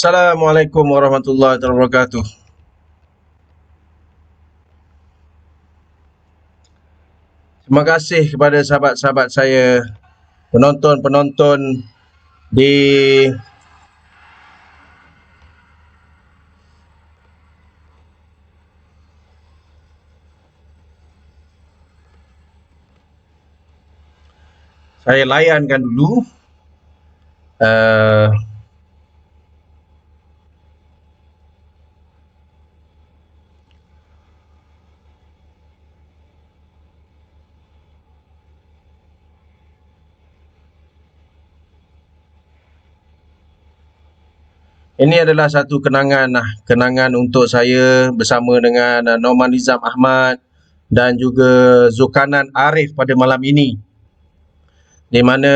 Assalamualaikum warahmatullahi wabarakatuh. Terima kasih kepada sahabat-sahabat saya, penonton-penonton di saya layankan dulu. Ini adalah satu kenangan untuk saya bersama dengan Norman Nizam Ahmad dan juga Zulkarnain Arif pada malam ini, di mana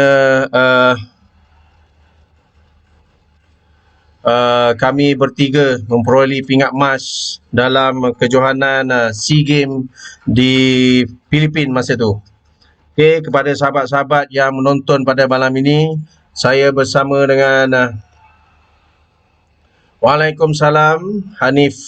kami bertiga memperoleh pingat emas dalam kejohanan SEA Games di Filipina masa tu. Okey, kepada sahabat-sahabat yang menonton pada malam ini, saya bersama dengan Waalaikumsalam Hanif.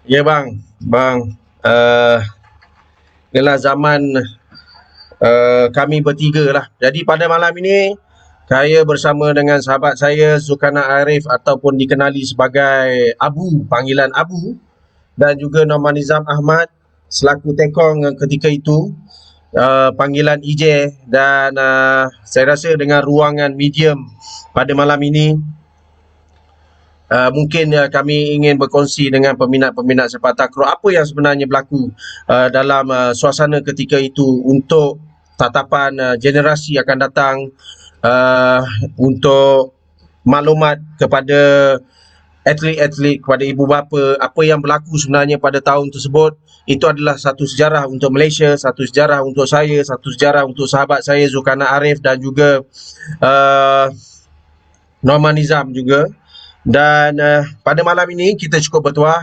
Ya bang, inilah zaman kami bertiga lah. Jadi pada malam ini saya bersama dengan sahabat saya Zulkarnain Arif ataupun dikenali sebagai Abu, panggilan Abu, dan juga Norman Nizam Ahmad selaku tekong ketika itu, panggilan EJ, dan saya rasa dengan ruangan medium pada malam ini mungkin kami ingin berkongsi dengan peminat-peminat sepak takraw apa yang sebenarnya berlaku dalam suasana ketika itu untuk tatapan generasi akan datang, untuk maklumat kepada atlet-atlet, kepada ibu bapa, apa yang berlaku sebenarnya pada tahun tersebut. Itu adalah satu sejarah untuk Malaysia, satu sejarah untuk saya, satu sejarah untuk sahabat saya Zulkarnain Arif dan juga Norman Nizam juga. Dan pada malam ini kita cukup bertuah.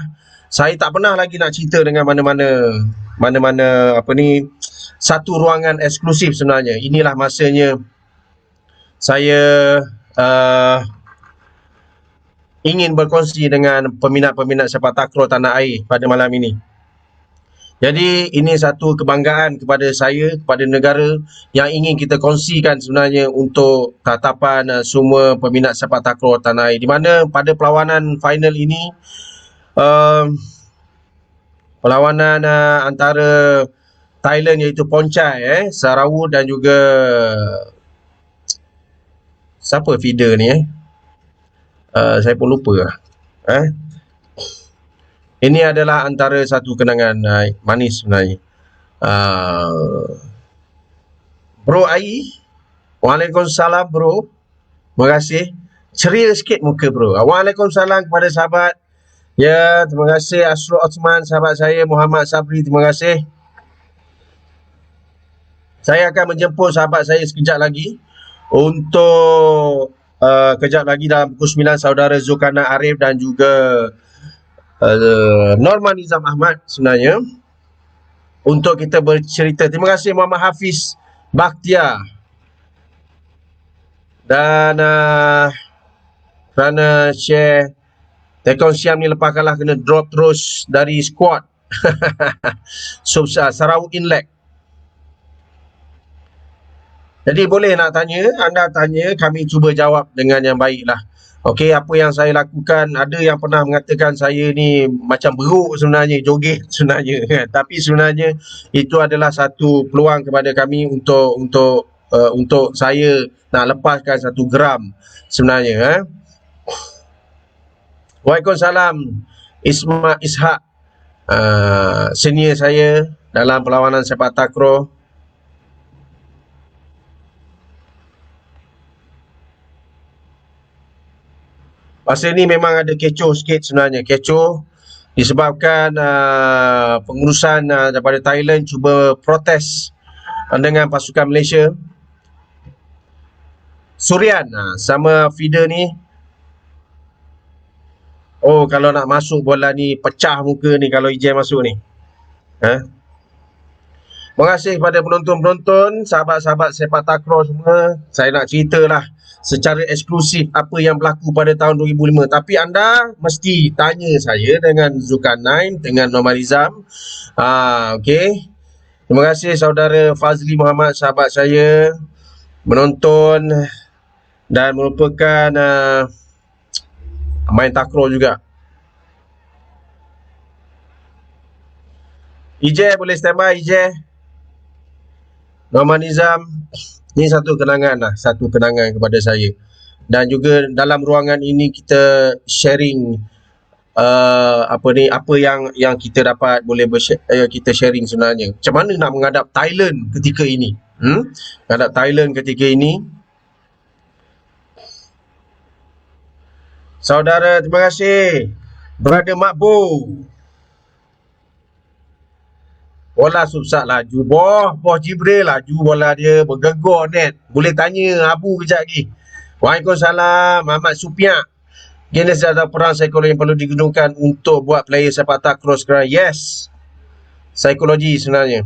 Saya tak pernah lagi nak cerita dengan mana-mana satu ruangan eksklusif sebenarnya. Inilah masanya saya ingin berkongsi dengan peminat-peminat sepak takraw tanah air pada malam ini. Jadi ini satu kebanggaan kepada saya, kepada negara, yang ingin kita kongsikan sebenarnya untuk tatapan semua peminat sepak takraw tanah air. Di mana pada perlawanan final ini, perlawanan antara Thailand iaitu Poncai, Sarawut dan juga siapa feeder ni saya pun lupa lah. Ini adalah antara satu kenangan manis sebenarnya. Bro Ai, Waalaikumsalam bro. Terima kasih. Ceria sikit muka bro. Waalaikumsalam kepada sahabat. Ya, terima kasih Asrul Osman, sahabat saya Muhammad Sabri, terima kasih. Saya akan menjemput sahabat saya sekejap lagi untuk kejap lagi dalam pukul 9 saudara Zulkarnain Arif dan juga Norman Nizam Ahmad sebenarnya untuk kita bercerita. Terima kasih Muhammad Hafiz Bakhtiar. Dan kerana share Tekong Siam ni lepas kalah kena drop terus dari squad Sarawak Inlet. Jadi boleh nak tanya, anda tanya, kami cuba jawab dengan yang baik lah. Okey, apa yang saya lakukan, ada yang pernah mengatakan saya ni macam beruk sebenarnya, joget sebenarnya kan. Tapi sebenarnya itu adalah satu peluang kepada kami untuk saya nak lepaskan 1 gram sebenarnya. Waalaikumsalam Isma Ishak, senior saya dalam perlawanan sepak takraw. Masa ni memang ada kecoh sikit sebenarnya. Kecoh disebabkan pengurusan daripada Thailand cuba protes dengan pasukan Malaysia. Surian sama feeder ni. Oh, kalau nak masuk bola ni pecah muka ni kalau Ijay masuk ni. Terima kasih kepada penonton-penonton, sahabat-sahabat sepak takraw semua. Saya nak ceritalah secara eksklusif apa yang berlaku pada tahun 2005. Tapi anda mesti tanya saya dengan Zulkarnain, dengan Norman Nizam. Okey. Terima kasih saudara Fazli Muhammad, sahabat saya, menonton dan merupakan main takraw juga. Ijay boleh standby, Ijay. Norman Nizam, ni satu kenangan kepada saya. Dan juga dalam ruangan ini kita sharing apa yang kita dapat boleh kita sharing sebenarnya. Macam mana nak menghadap Thailand ketika ini? Menghadap Thailand ketika ini. Saudara, terima kasih. Brother Makbo. Bola Subsat laju. Boh Jibril laju bola dia. Bergegor net. Boleh tanya Abu kejap lagi. Waalaikumsalam. Ahmad Supiak. Jenis ada perang psikologi yang perlu digunakan untuk buat player sepak takraw sekarang. Yes. Psikologi sebenarnya.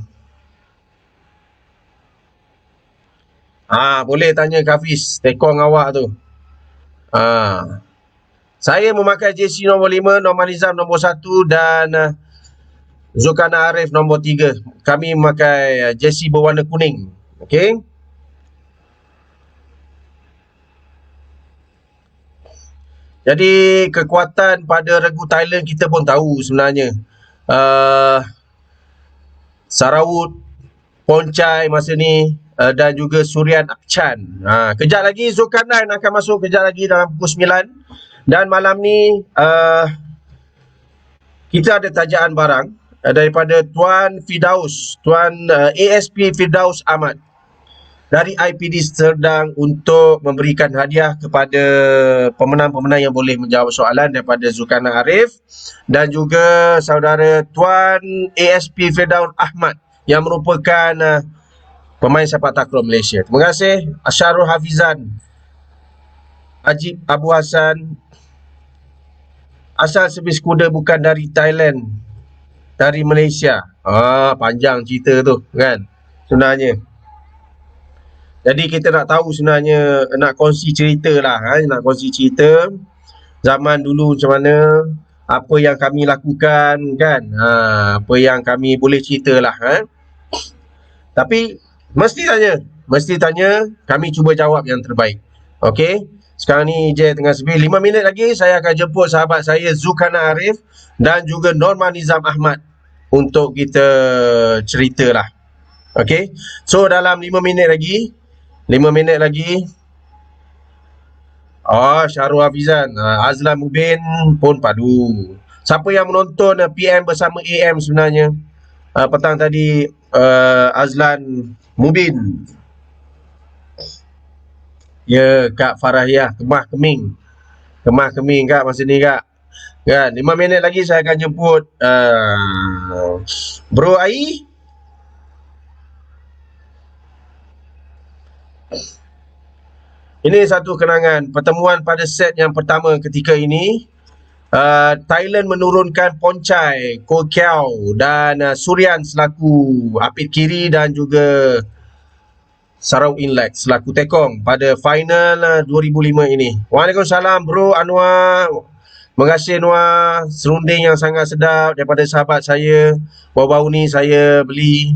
Boleh tanya Hafiz. Tekong awak tu. Saya memakai jersey nombor 5, Norman Nizam nombor 1 dan Zulkarnain Arif nombor 3. Kami memakai jersey berwarna kuning. Okey. Jadi kekuatan pada regu Thailand kita pun tahu sebenarnya. Sarawut, Poncai masa ni dan juga Surian Akchan. Kejap lagi Zulkarnain akan masuk kejap lagi dalam pukul 9. Dan malam ni kita ada tajaan barang daripada Tuan Firdaus, Tuan ASP Firdaus Ahmad dari IPD Serdang untuk memberikan hadiah kepada pemenang-pemenang yang boleh menjawab soalan daripada Zulkarnain Arif dan juga saudara Tuan ASP Firdaus Ahmad yang merupakan pemain sepak takraw Malaysia. Terima kasih. Asyarul Hafizan, Ajib Abu Hassan. Asal servis kuda bukan dari Thailand, dari Malaysia. Panjang cerita tu kan sebenarnya. Jadi kita nak tahu sebenarnya, nak kongsi cerita lah, nak kongsi cerita zaman dulu macam mana, apa yang kami lakukan kan, apa yang kami boleh cerita lah. Tapi mesti tanya, kami cuba jawab yang terbaik. Okey. Sekarang ni Ijay tengah sepi. 5 minit lagi saya akan jemput sahabat saya Zulkarnain Arif dan juga Norman Nizam Ahmad untuk kita cerita lah. Okay. So dalam 5 minit lagi. Syarul Hafizan, Azlan Mubin pun padu. Siapa yang menonton PM bersama AM sebenarnya petang tadi, Azlan Mubin. Ya, Kak Farahiyah, Kemah Keming Kak masa ni Kak. Kan, 5 minit lagi saya akan jemput Bro Ai. Ini satu kenangan pertemuan pada set yang pertama ketika ini. Thailand menurunkan Poncai, Ko Kiao dan Surian selaku apit kiri dan juga Sarawak Inlet selaku tekong pada final 2005 ini. Waalaikumsalam Bro Anwar. Terima kasih Anwar. Serunding yang sangat sedap daripada sahabat saya. Baru-baru ni saya beli.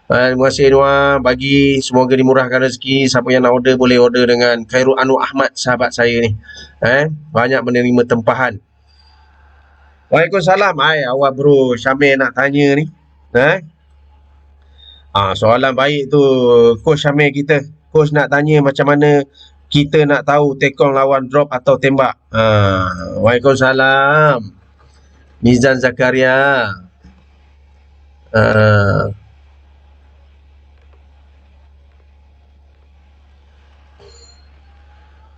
Terima kasih Anwar. Bagi semoga dimurahkan rezeki. Siapa yang nak order boleh order dengan Khairul Anwar Ahmad, sahabat saya ni. Banyak menerima tempahan. Waalaikumsalam. Awak Bro Syamil nak tanya ni. Soalan baik tu Coach Syamil kita. Coach nak tanya macam mana kita nak tahu tekong lawan drop atau tembak. Waalaikumsalam. Nizam Zakaria.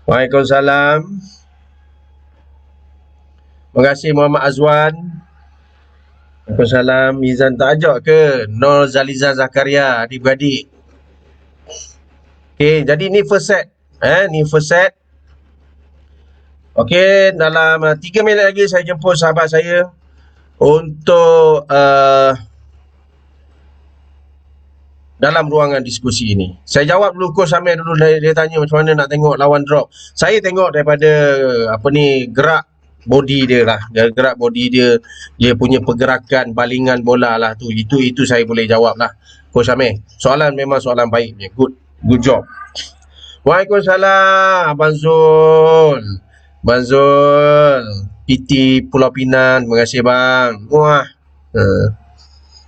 Waalaikumsalam. Terima kasih Muhammad Azwan. Waalaikumsalam. Mizan tak ajak ke Nur Zaliza Zakaria, adik-beradik? Okey, jadi ni first set. Ni first set. Okey, dalam 3 minit lagi saya jemput sahabat saya untuk dalam ruangan diskusi ini. Saya jawab dulu Coach Amir dulu, dia tanya macam mana nak tengok lawan drop. Saya tengok daripada gerak body dia lah. Gerak body dia punya pergerakan balingan bola lah tu. Itu saya boleh jawab lah Coach Amir. Soalan memang soalan baik punya. Good job. Waalaikumsalam Abang Zul. Abang Zul. PT Pulau Pinang. Terima kasih bang. Wah.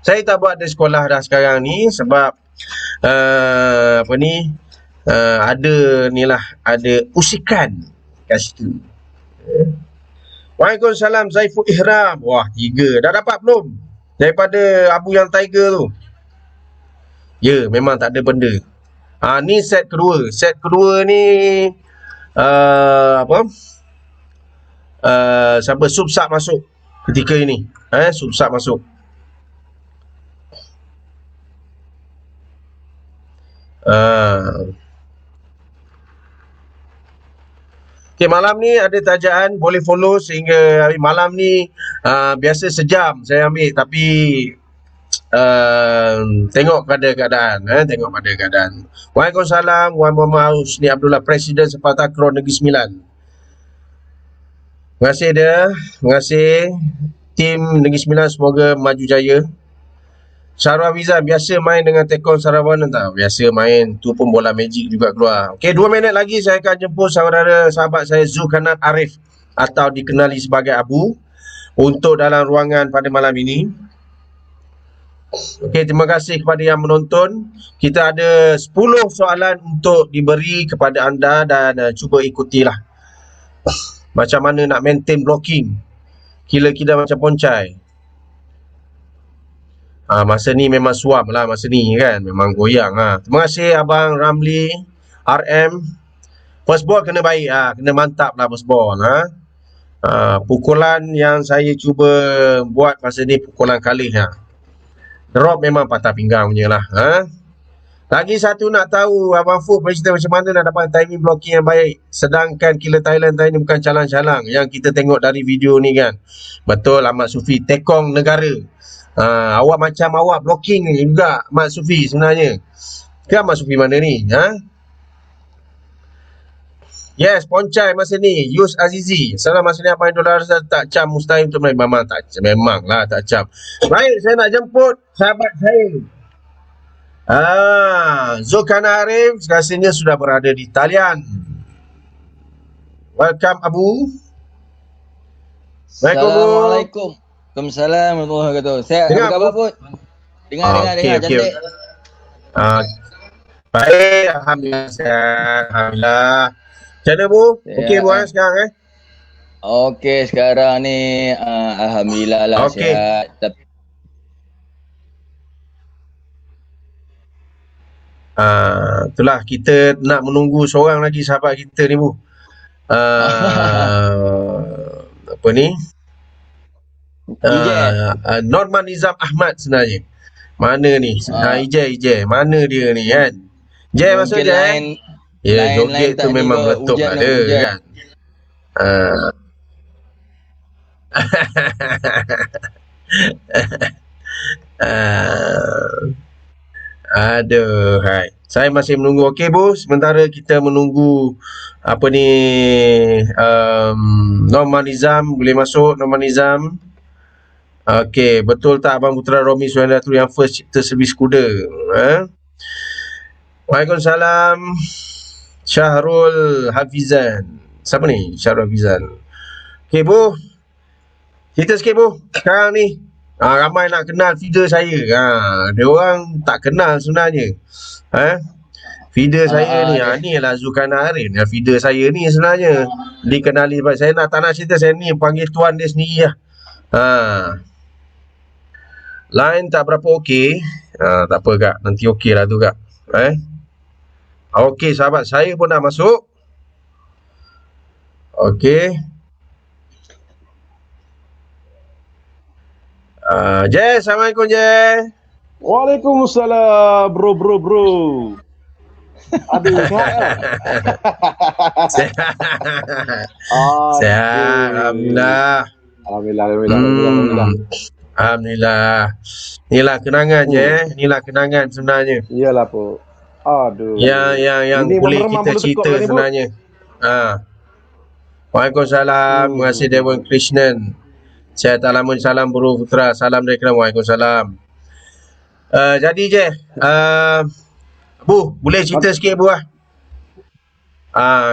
Saya tak buat di sekolah dah sekarang ni sebab ada usikan kat situ. Waalaikumsalam Zaiful Ihram. Wah, 3. Dah dapat belum? Daripada Abu yang Tiger tu. Ya, memang tak ada benda. Ni set kedua. Set kedua ni siapa Subsap masuk ketika ini. Subsap masuk. Okay, malam ni ada tajaan, boleh follow sehingga malam ni biasa sejam saya ambil, tapi tengok pada keadaan. Tengok pada keadaan. Waalaikumsalam Wan Muhammad Husni Abdullah, Presiden Sepatah Kron Negeri Sembilan. Terima kasih dia. Terima kasih tim Negeri Sembilan, semoga maju jaya. Syarwa Wizan, biasa main dengan Tekong Sarawak tak? Biasa main, tu pun bola magic juga keluar. Okey, 2 minit lagi saya akan jemput sahabat saya Zulkarnain Arif atau dikenali sebagai Abu untuk dalam ruangan pada malam ini. Okey, terima kasih kepada yang menonton. Kita ada 10 soalan untuk diberi kepada anda dan cuba ikutilah macam mana nak maintain blocking. Kila-kila macam poncai. Masa ni memang suam lah masa ni kan. Memang goyang lah. Terima kasih Abang Ramli RM. First ball kena baik lah. Kena mantap lah first ball. Pukulan yang saya cuba buat masa ni pukulan kalih lah. Drop memang patah pinggang punya lah. Lagi satu nak tahu Abang Fu bercerita macam mana nak dapat timing blocking yang baik. Sedangkan Killer Thailand tadi ni bukan calang-calang yang kita tengok dari video ni kan. Betul Ahmad Sufi. Tekong negara. Awak macam awak blocking ni juga Mat Sufi sebenarnya. Ke Mat Sufi mana ni? Yes, poncai masa ni. Yus Azizi. Salam masa ni apa dolar tak cam mustahil untuk main. Memang tak cam. Memanglah tak cam. Baik, saya nak jemput sahabat saya. Zulkarnain Arif rasanya sudah berada di talian. Welcome Abu. Assalamualaikum. Waalaikumsalam warahmatullahi wabarakatuh. Saya apa khabar Put? Dengar cantik. Baik, alhamdulillah sihat. Alhamdulillah. Macam mana Bu? Okey Bu sekarang Okey, sekarang ni alhamdulillah lah sihat. Itulah kita nak menunggu seorang lagi sahabat kita ni Bu. Apa ni? Norman Nizam Ahmad sebenarnya. Mana ni? Ijai. Mana dia ni kan? Jai masuk Jai. Ya, joget tu memang meletup ada kan. Aduh, hai. Saya masih menunggu. Okey Bu, sementara kita menunggu apa ni Norman Nizam boleh masuk. Norman Nizam. Okey, betul tak Abang Putra Romi Suhaila tu yang first cipta servis kuda? Waalaikumsalam. Syahrul Hafizan. Siapa ni? Syahrul Hafizan. Okey Bu. Cerita sikit Bu. Sekarang ni ramai nak kenal feeder saya. Dia orang tak kenal sebenarnya. Feeder saya ni, ni ialah Zulkarnain Arif. Feeder saya ni sebenarnya dikenali sebab saya tak nak cerita, saya ni panggil tuan dia sendiri lah. Line tak berapa okey. Tak apa Kak, nanti okey lah tu Kak. Okey sahabat saya pun dah masuk. Okey. Jay, Assalamualaikum Jay. Waalaikumsalam bro. Aduh, sehat kan? Sehat. Aduh. Sehat. Alhamdulillah. Alhamdulillah. Alhamdulillah. Inilah kenangan je Inilah kenangan sebenarnya. Iyalah, Puk. Aduh. Yang Ini boleh meremang kita bulu tekuk cerita lah ni, Puk. sebenarnya. Waalaikumsalam. Terima kasih Devon Krishnan. Saya Alamun salam Buru Putra. Salam dari Keram. Waalaikumsalam. Jadi je. Bu, boleh cerita sikit Bu lah.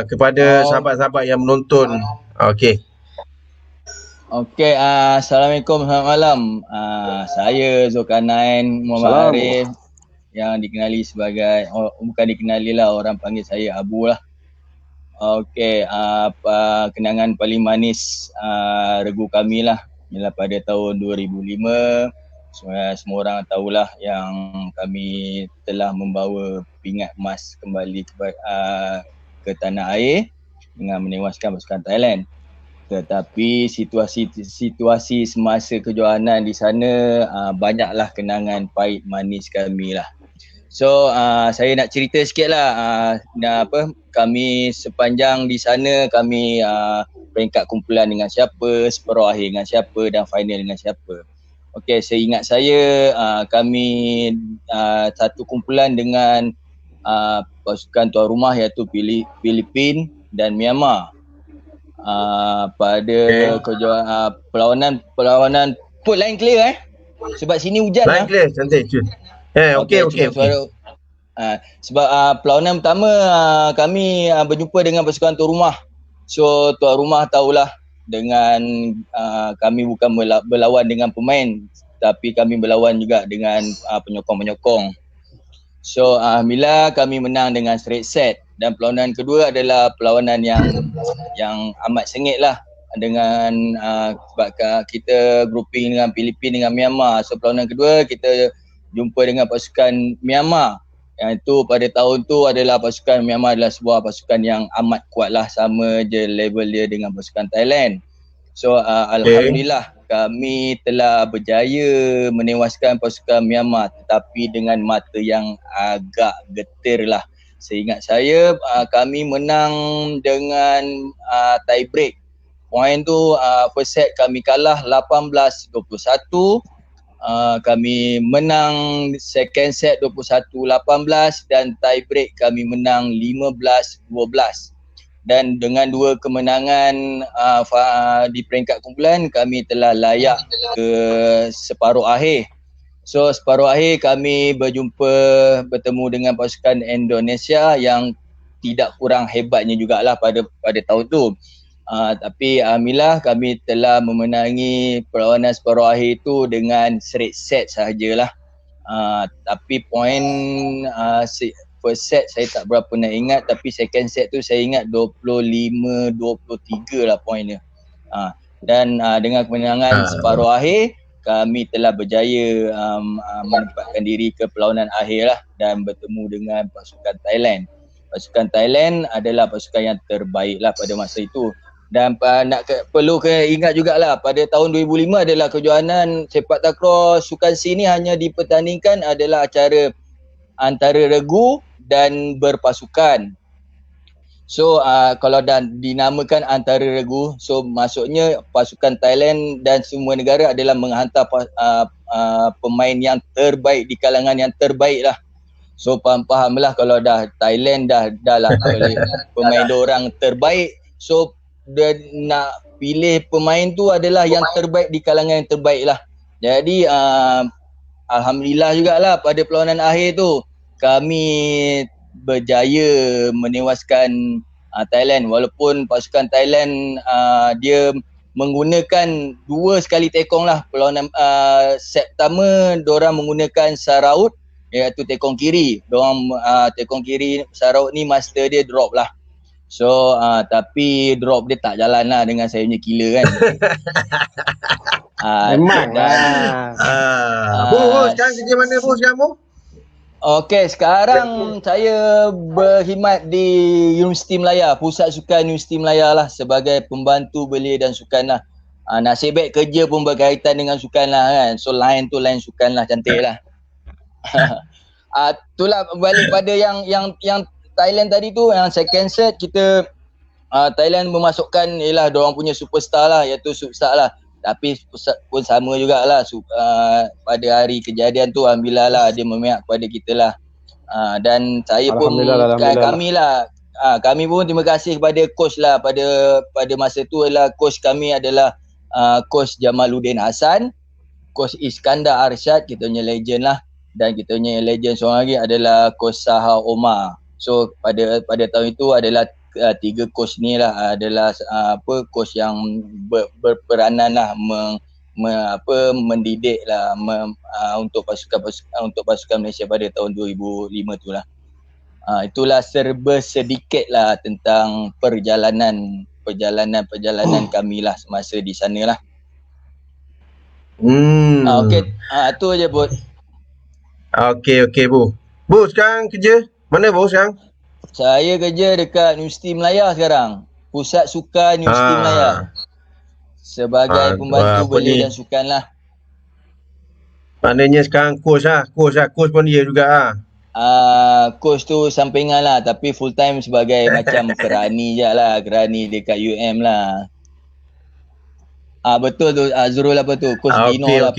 Kepada sahabat-sahabat yang menonton. Okey. Okey, Assalamualaikum, selamat malam. Saya Zulkarnain Muhammad Arif yang dikenali sebagai, bukan dikenali lah, orang panggil saya Abu lah. Okey, kenangan paling manis regu kami lah ialah pada tahun 2005. Semua orang tahulah yang kami telah membawa pingat emas kembali ke tanah air dengan menewaskan pasukan Thailand. Tetapi situasi semasa kejohanan di sana banyaklah kenangan pahit manis kami lah. So saya nak cerita sikit lah kami sepanjang di sana kami peringkat kumpulan dengan siapa, separuh akhir dengan siapa dan final dengan siapa. Okey, seingat saya kami satu kumpulan dengan pasukan tuan rumah iaitu Filipin dan Myanmar. Pada perlawanan put line clear sebab sini hujan line clear cantik okey. Sebab perlawanan pertama kami berjumpa dengan pasukan tuan rumah. So tuan rumah tahulah dengan kami bukan berlawan dengan pemain tapi kami berlawan juga dengan penyokong-penyokong. So alhamdulillah kami menang dengan straight set. Dan perlawanan kedua adalah perlawanan yang amat sengit lah dengan sebab kita grouping dengan Filipin dengan Myanmar. So perlawanan kedua kita jumpa dengan pasukan Myanmar. Yang itu pada tahun tu adalah pasukan Myanmar adalah sebuah pasukan yang amat kuat lah, sama je level dia dengan pasukan Thailand. So alhamdulillah kami telah berjaya menewaskan pasukan Myanmar tetapi dengan mata yang agak getir lah. Seingat saya kami menang dengan tie break. Poin tu first set kami kalah 18-21. Kami menang second set 21-18 dan tie break kami menang 15-12. Dan dengan dua kemenangan di peringkat kumpulan kami telah layak ke separuh akhir. So separuh akhir kami bertemu dengan pasukan Indonesia yang tidak kurang hebatnya jugalah pada tahun tu. Tapi alhamdulillah kami telah memenangi perlawanan separuh akhir itu dengan straight set sahajalah. Tapi poin first set saya tak berapa nak ingat, tapi second set tu saya ingat 25-23 lah poinnya. Dan dengan kemenangan separuh akhir kami telah berjaya menempatkan diri ke perlawanan akhir lah dan bertemu dengan pasukan Thailand. Pasukan Thailand adalah pasukan yang terbaik lah pada masa itu. Dan perlu ingat jugalah pada tahun 2005 adalah kejohanan sepak takraw Sukan C ni hanya dipertandingkan adalah acara antara regu dan berpasukan. So kalau dah dinamakan antara regu, so maksudnya pasukan Thailand dan semua negara adalah menghantar pemain yang terbaik di kalangan yang terbaik lah. So faham lah kalau dah Thailand dah lah pemain diorang terbaik, so dia nak pilih pemain tu adalah yang terbaik di kalangan yang terbaik lah. Jadi alhamdulillah jugalah pada perlawanan akhir tu kami berjaya menewaskan Thailand, walaupun pasukan Thailand dia menggunakan dua sekali tekong lah. Perlawanan set pertama diorang menggunakan Saraut iaitu tekong kiri. Diorang tekong kiri Saraut ni master dia drop lah. So tapi drop dia tak jalan lah dengan saya punya killer kan. Memang lah. Bu, sekarang kerja mana Bu sekarang Bu? Okey, sekarang saya berkhidmat di Universiti Melaya, Pusat Sukan Universiti Melaya lah, sebagai pembantu belia dan sukan lah. Nasib baik kerja pun berkaitan dengan sukan lah kan. So line tu line sukan lah, cantik lah. Itulah balik pada yang Thailand tadi tu, yang second set kita Thailand memasukkan ialah diorang punya superstar lah, iaitu Supsat lah. Tapi pun sama jugalah pada hari kejadian tu, alhamdulillah lah dia memihak kepada kita lah. Dan saya pun kami lah kami pun terima kasih kepada coach lah. Pada masa tu adalah coach kami adalah coach Jamaluddin Hassan, coach Iskandar Arsyad, kita punya legend lah, dan kita punya legend seorang lagi adalah coach Saha Omar. So pada tahun itu adalah tiga coach ni lah adalah coach yang berperanan lah mendidik lah untuk pasukan Malaysia pada tahun 2005 tu lah. Itulah serba sedikit lah tentang perjalanan kami lah semasa di sana lah. Okey, tu aja Bu. Okey Bu. Bu sekarang kerja mana Bu sekarang? Saya kerja dekat Universiti Melaya sekarang. Pusat Sukan Universiti Melaya. Sebagai pembantu belia dan sukan lah. Maknanya sekarang coach pun dia juga lah. Coach tu sampingan lah, tapi full time sebagai macam kerani je lah, kerani dekat UM lah. Betul tu, Zurul apa tu, Coach Dino lah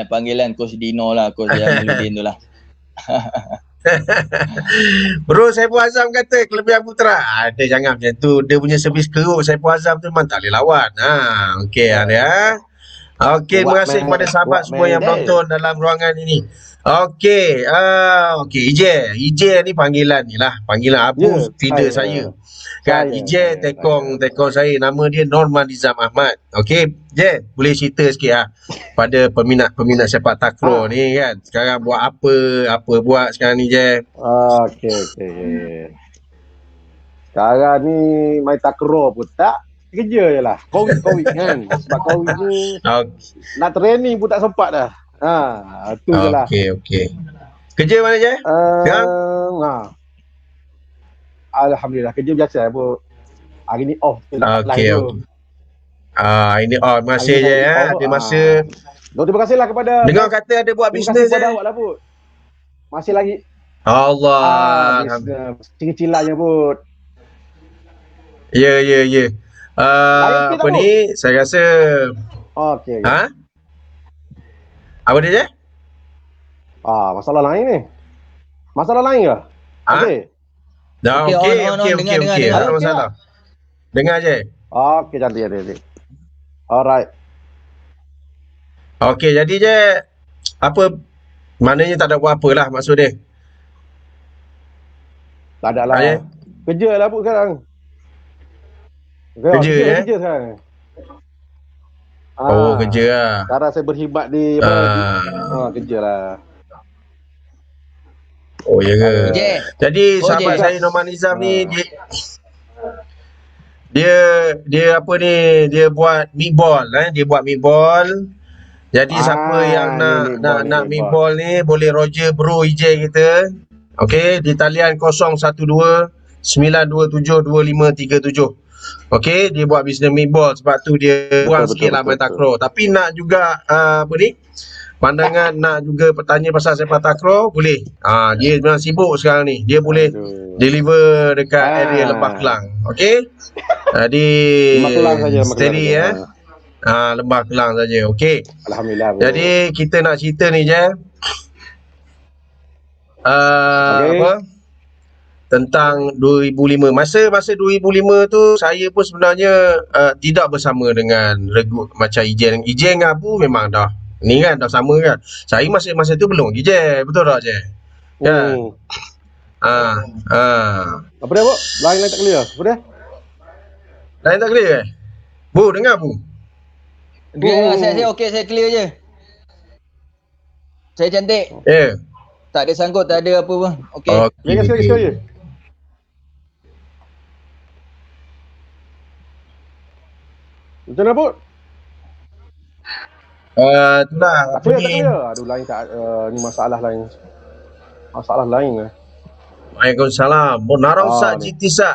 panggilan Coach Dino lah, Coach Jamaluddin tu lah. Bro, Saiful Azam kata kelebihan Putra. Dia jangan macam tu. Dia punya servis keruk Saiful Azam tu memang tak boleh lawan. Okey dia. Okey, terima kasih kepada sahabat semua yang menonton dalam ruangan ini. Okey, IJ ni panggilan ni lah. Panggilan Abu feeder saya. Kan IJ tekong saya, nama dia Norman Nizam Ahmad. Okey, Je, boleh cerita sikit lah pada peminat sepak takraw ni kan. Sekarang buat apa buat sekarang ni Je? Okey. Sekarang ni main takraw pun tak, kerja je lah. Covid kan. Sebab Covid ni nak training pun tak sempat dah. Tu je lah. Okey. Kerja mana Je? Alhamdulillah, kerja biasa pun. Hari ni off. Okey. Ini terima kasih Je ya. Ada masa. Terima kasihlah kepada dengar kata ada buat bisnes kepada awak lah Put. Masih lagi Allah. Kecil-kecilan je Put. Ya. Apa ni? Saya rasa Okey. Apa dia Je? Masalah lain ni. Masalah lain ke? Okey. Dah okey. Tak ada masalah. Dengar je. Okey, cantik. Alright. Okey, jadi Je, apa maknanya tak ada buat apa lah maksud dia? Tak ada lah. Kerja lah Put sekarang. Kerja sekarang. Kerja lah. Sekarang saya berkhidmat di kerja lah. Ya ke? Jadi sahabat saya Norman Nizam ni dia apa ni, dia buat meatball dia buat meatball. Jadi siapa yang nak meatball ni boleh Roger Bro IJ kita. Okey, di talian 012 927 2537. Okey, dia buat bisnes meatball, sebab tu dia kurang sikitlah main takraw. Tapi nak juga apa ni, pandangan nak juga bertanya pasal sepak takraw boleh. Dia memang sibuk sekarang ni. Dia boleh deliver dekat area Lembah Kelang. Okey. Jadi steady ya. Lembah Kelang saja. Okey. Alhamdulillah. Jadi kita nak cerita ni Je. Apa? Tentang 2005. Masa 2005 tu saya pun sebenarnya tidak bersama dengan regu macam Ijen dengan Abu memang dah ni kan, dah sama kan. Saya masa tu belum lagi Je. Betul tak Je? Kan? Apa dia Bu? Lain tak clear. Apa dia? Lain tak clear ke? Bu, dengar Bu. Saya okey, saya clear je. Saya cantik. Ya. Tak ada sangkut, tak ada apa pun. Okey. Sekali. Macam mana Put? Itulah apa ni. Aduh, lain tak ni masalah lain. Masalah lain lah. Waalaikumsalam. Bonarong sak jitisa.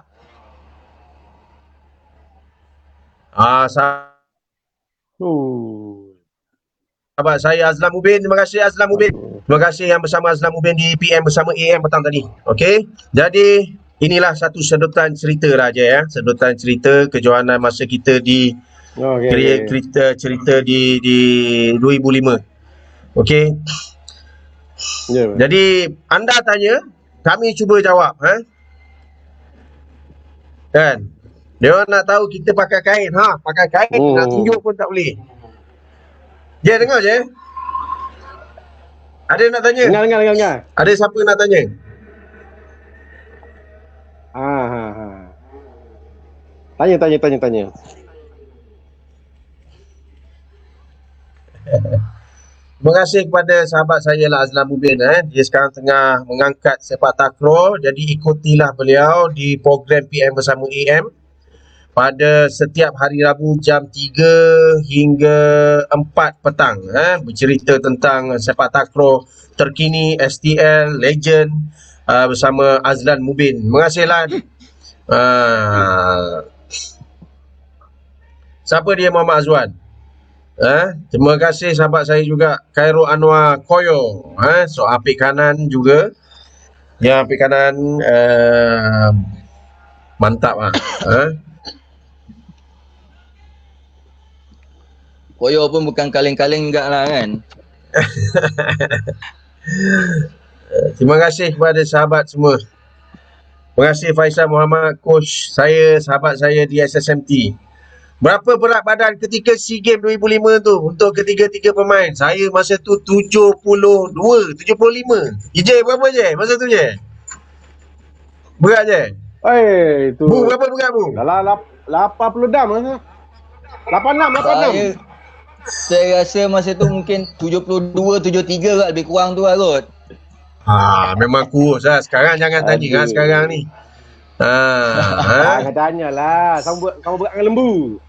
Sahabat saya Azlan Mubin. Terima kasih Azlan Mubin. Terima kasih yang bersama Azlan Mubin di PM bersama AM petang tadi. Okey. Jadi inilah satu sedotan cerita lah je ya. Sedotan cerita kejohanan masa kita di cerita di 2005. Okey. Jadi anda tanya, kami cuba jawab, kan? Dia orang nak tahu kita pakai kain, pakai kain nak tunjuk pun tak boleh. Je dengar je. Ada nak tanya? Dengar. Ada siapa nak tanya? Tanya. Terima kasih kepada sahabat saya lah Azlan Mubin. Dia sekarang tengah mengangkat sepak takraw. Jadi ikutilah beliau di program PM Bersama AM pada setiap hari Rabu jam 3 hingga 4 petang. Bercerita tentang sepak takraw terkini, STL, legend bersama Azlan Mubin. Terima kasih Lan. Siapa dia Muhammad Azwan? Terima kasih sahabat saya juga Khairul Anwar Koyo, so apik kanan juga. Ya, apik kanan mantap lah. Koyo pun bukan kaleng-kaleng enggak lah kan. Terima kasih kepada sahabat semua. Terima kasih Faisal Muhammad, coach saya, sahabat saya di SSMT. Berapa berat badan ketika SEA Games 2005 tu untuk ketiga-tiga pemain? Saya masa tu 75. Je berapa je masa tu je? Berat je? Tu. Bu, berapa berat Bu? Dalam 80 dam masa. 86. Saya rasa masa tu mungkin 72, 73 kot, lebih kurang tu lah kot. Memang kurus lah. Sekarang jangan tanya sekarang ni. Jangan tanya lah. Kamu berat dengan lembu.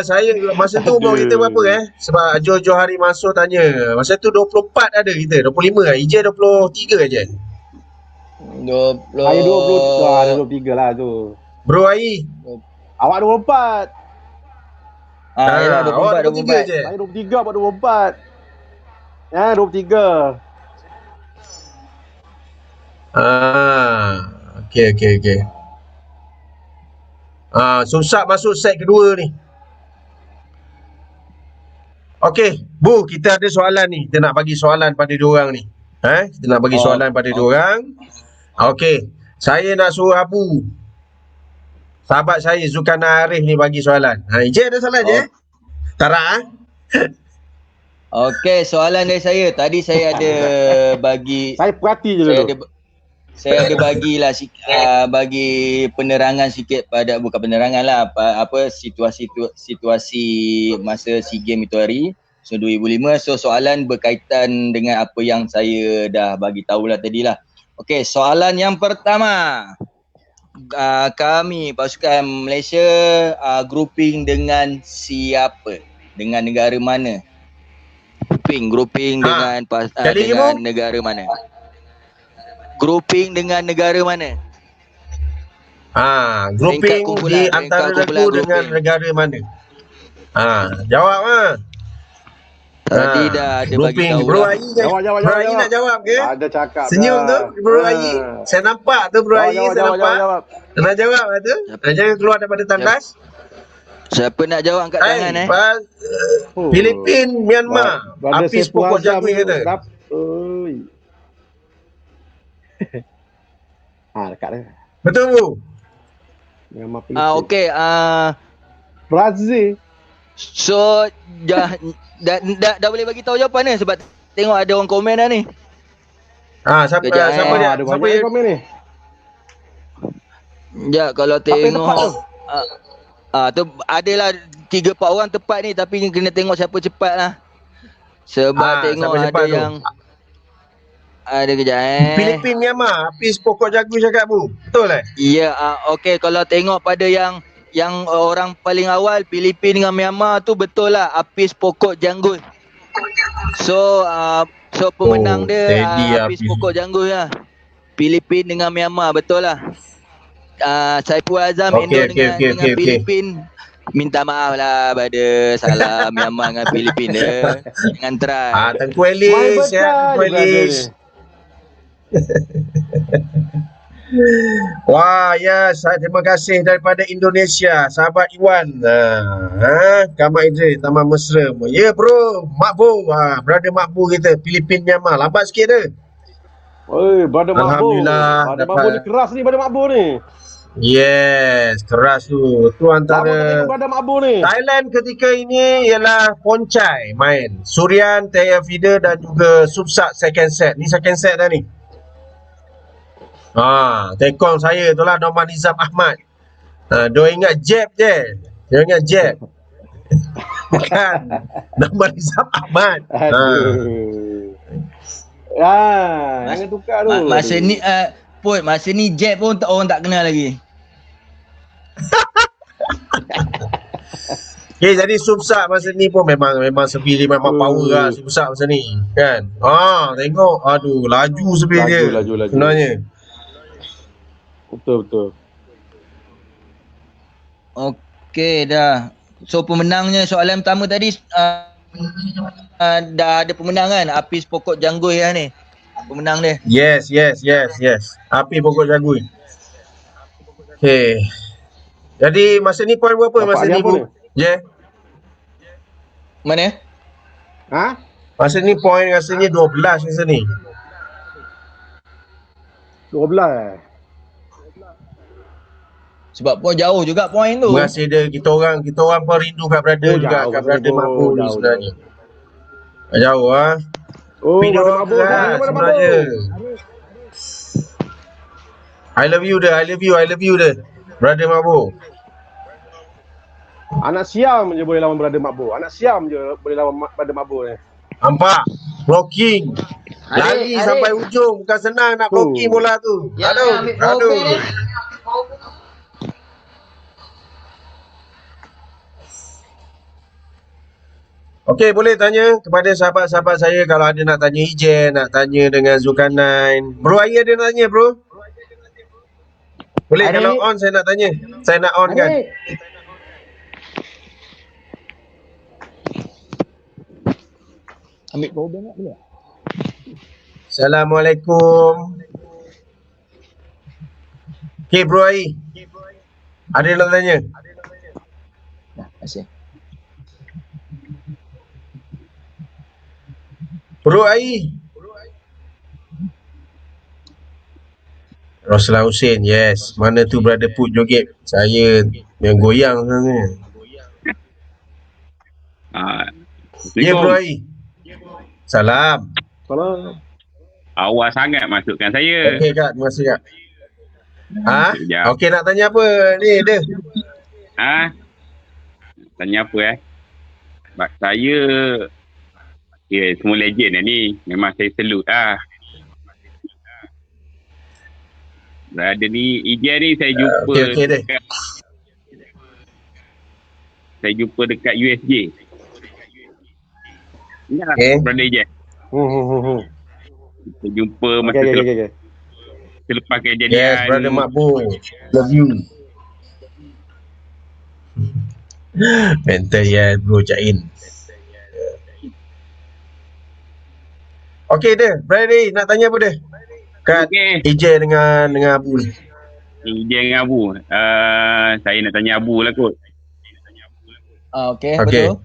Saya masa tu umur kita berapa Sebab Johari Mansur tanya. Masa tu 24 ada kita, 25 lah. Ijaz 23 je. 20. Saya 23 lah tu. Bro Ai. Awak 24. Yalah 24 je. Saya 23 buat 24. 23. Okey. Susah masuk set kedua ni. Okey, Bu, kita ada soalan ni. Kita nak bagi soalan pada diorang ni. Kita nak bagi soalan pada diorang. Okey, saya nak suruh Abu, sahabat saya Zulkarnain Arif ni bagi soalan. Je ada soalan je? Tarak Okey, soalan dari saya. Tadi saya ada bagi, saya perhati je dulu. Saya ada bagilah bagi penerangan sikit pada, bukan penerangan lah, apa situasi masa SEA Games itu hari, so 2005. So soalan berkaitan dengan apa yang saya dah bagi tahulah tadi lah. Okey, soalan yang pertama. Kami pasukan Malaysia grouping dengan siapa? Dengan negara mana? Grouping dengan negara mana? Grouping dengan negara mana? Grouping di antara negara dengan negara mana? Jawab Tadi dah ada bagi tahu. Bro Ai Jawab. Bro Ai nak jawab ke? Ada cakap. Senyum tu Bro Ai. Saya nampak tu Bro Ai, saya nampak. Jawab. Nak jawab lah tu? Jangan keluar daripada tandas. Siapa nak jawab angkat tangan Filipin, Myanmar. Apis pokok jagung kata. Dekat dah. Betul Bu? Okey, Brazil. so dah boleh bagi tahu jawapan ni sebab tengok ada orang komen dah ni. Siapa dia komen ni? Ya, kalau tengok tu adalah 3-4 orang tepat ni, tapi kena tengok siapa cepat lah. Sebab tengok ada yang ada kejap Filipin, Myanmar. Apis pokok jagung cakap Bu. Betul Ya, okey, kalau tengok pada yang orang paling awal Filipin dengan Myanmar tu betul lah, apis pokok janggut. So pemenang dia apis pokok janggut lah. Filipin dengan Myanmar, betul lah. Saiful Azam dengan Filipin. Minta maaf lah pada salah Myanmar dengan Filipina dia. Jangan try. Tengku Main Elis ya, pecah Tengku je brother ni. Elis. Wah, ya, terima kasih daripada Indonesia, sahabat Iwan. Kamak Idris, Taman Mesra. Ya, bro, Makbu. Brother Makbu kita, Filipin Myanmar. Lambat sikit dah. Oi, brother Makbu. Alhamdulillah, Brother Makbu ni keras ni, brother Makbu ni. Yes, keras tu. Tu Lama tak antara tengok brother Makbu ni. Thailand ketika ini ialah Poncai main. Surian, Tayafida dan juga Subsak second set. Ni second set dah ni. Tekong saya tu lah, Norman Nizam Ahmad. Dia ingat jab je. Dia ingat jab. Bukan. Norman Nizam Ahmad. Aduh. Jangan tukar tu. Masa ni masa ni jab pun orang tak kenal lagi. Okay, jadi Subsak masa ni pun memang speed dia memang power lah Subsak masa ni. Kan? Tengok. Aduh, laju speed dia. Laju. Sebenarnya. Betul. Okey dah. So pemenangnya soalan pertama tadi dah ada pemenang kan? Apis Pokok Janggut lah ni. Pemenang dia. Yes. Api Pokok Janggut. Okay. Jadi masa ni point berapa masa ni, Bu? Mana? Masa ni point rasanya 12 masa ni. 12. Sebab pun jauh juga point tu. Masih ada kita orang pun rindu kat brother juga, kat brother Makbu ni sebenarnya. Jauh Brother Makbu sebenarnya. I love you dah. Brother Makbu. Anak Siam je boleh lawan brother Makbu. Anak Siam je boleh lawan brother Makbu ni. Nampak? Blocking. Lari sampai ujung. Bukan senang nak blocking bola tu. Aduh. Okey, boleh tanya kepada sahabat-sahabat saya kalau ada nak tanya Ijen, nak tanya dengan Zulkarnain. Bro Ayi ada nak tanya, bro? Boleh, kalau on saya nak tanya. Saya nak on kan? Ambil power bank tak boleh? Assalamualaikum. Okey, bro Ayi. Ada yang nak tanya? Dah, terima kasih. Bro Ayi. Roslan Hussein, yes. Mana tu brother Put joget? Saya yang goyang sebenarnya. Ya, Bro Ayi. Salam. Awal sangat masukkan saya. Okey Kak, terima kasih Kak. Okey, nak tanya apa? Ni dia. Tanya apa Sebab saya semua legend ni. Memang saya salute Brother ni, Ijen ni saya jumpa saya jumpa dekat USJ. Ingat brother Ijen? Kita jumpa masa selepas kejadian. Yes, brother Makbu. Love you. Mental ya, bro Jain. Okey deh, brother nak tanya apa deh? Kat Ijen dengan Abu ni. Ijen dengan Abu. Saya nak tanya Abu lah kot. Okey, betul.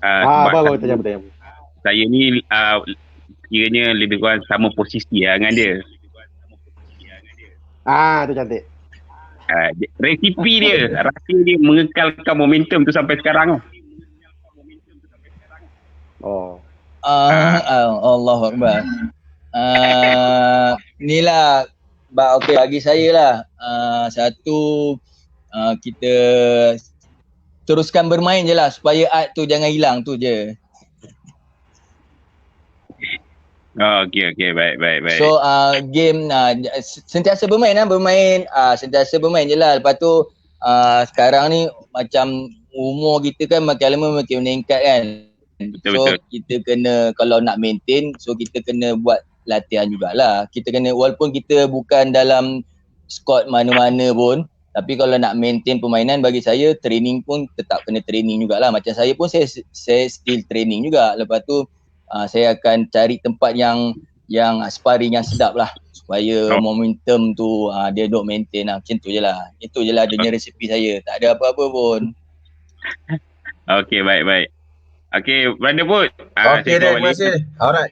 Apa tanya apa? Saya ni kiranya lebih kurang sama posisi dengan dia. Tu cantik. Resipi dia, rahsia dia mengekalkan momentum tu sampai sekarang. Allahu Akbar. Inilah bagi saya lah. Satu, kita teruskan bermain je lah supaya art tu jangan hilang tu je. Okey, baik. So game sentiasa bermain sentiasa bermain je lah. Lepas tu sekarang ni macam umur kita kan makin lama makin meningkat kan. Betul. Kita kena, kalau nak maintain, so kita kena buat latihan jugalah. Kita kena, walaupun kita bukan dalam squad mana-mana pun, Tapi kalau nak maintain permainan, bagi saya training pun tetap kena training jugalah. Macam saya pun saya still training juga. Lepas tu saya akan cari tempat yang sparring yang sedap lah, supaya momentum tu dia duk maintain lah. Macam tu je lah. Itu je lah adanya resepi saya. Tak ada apa-apa pun. Okey, baik. Okey, Brother Put. Okey, terima kasih. Alright.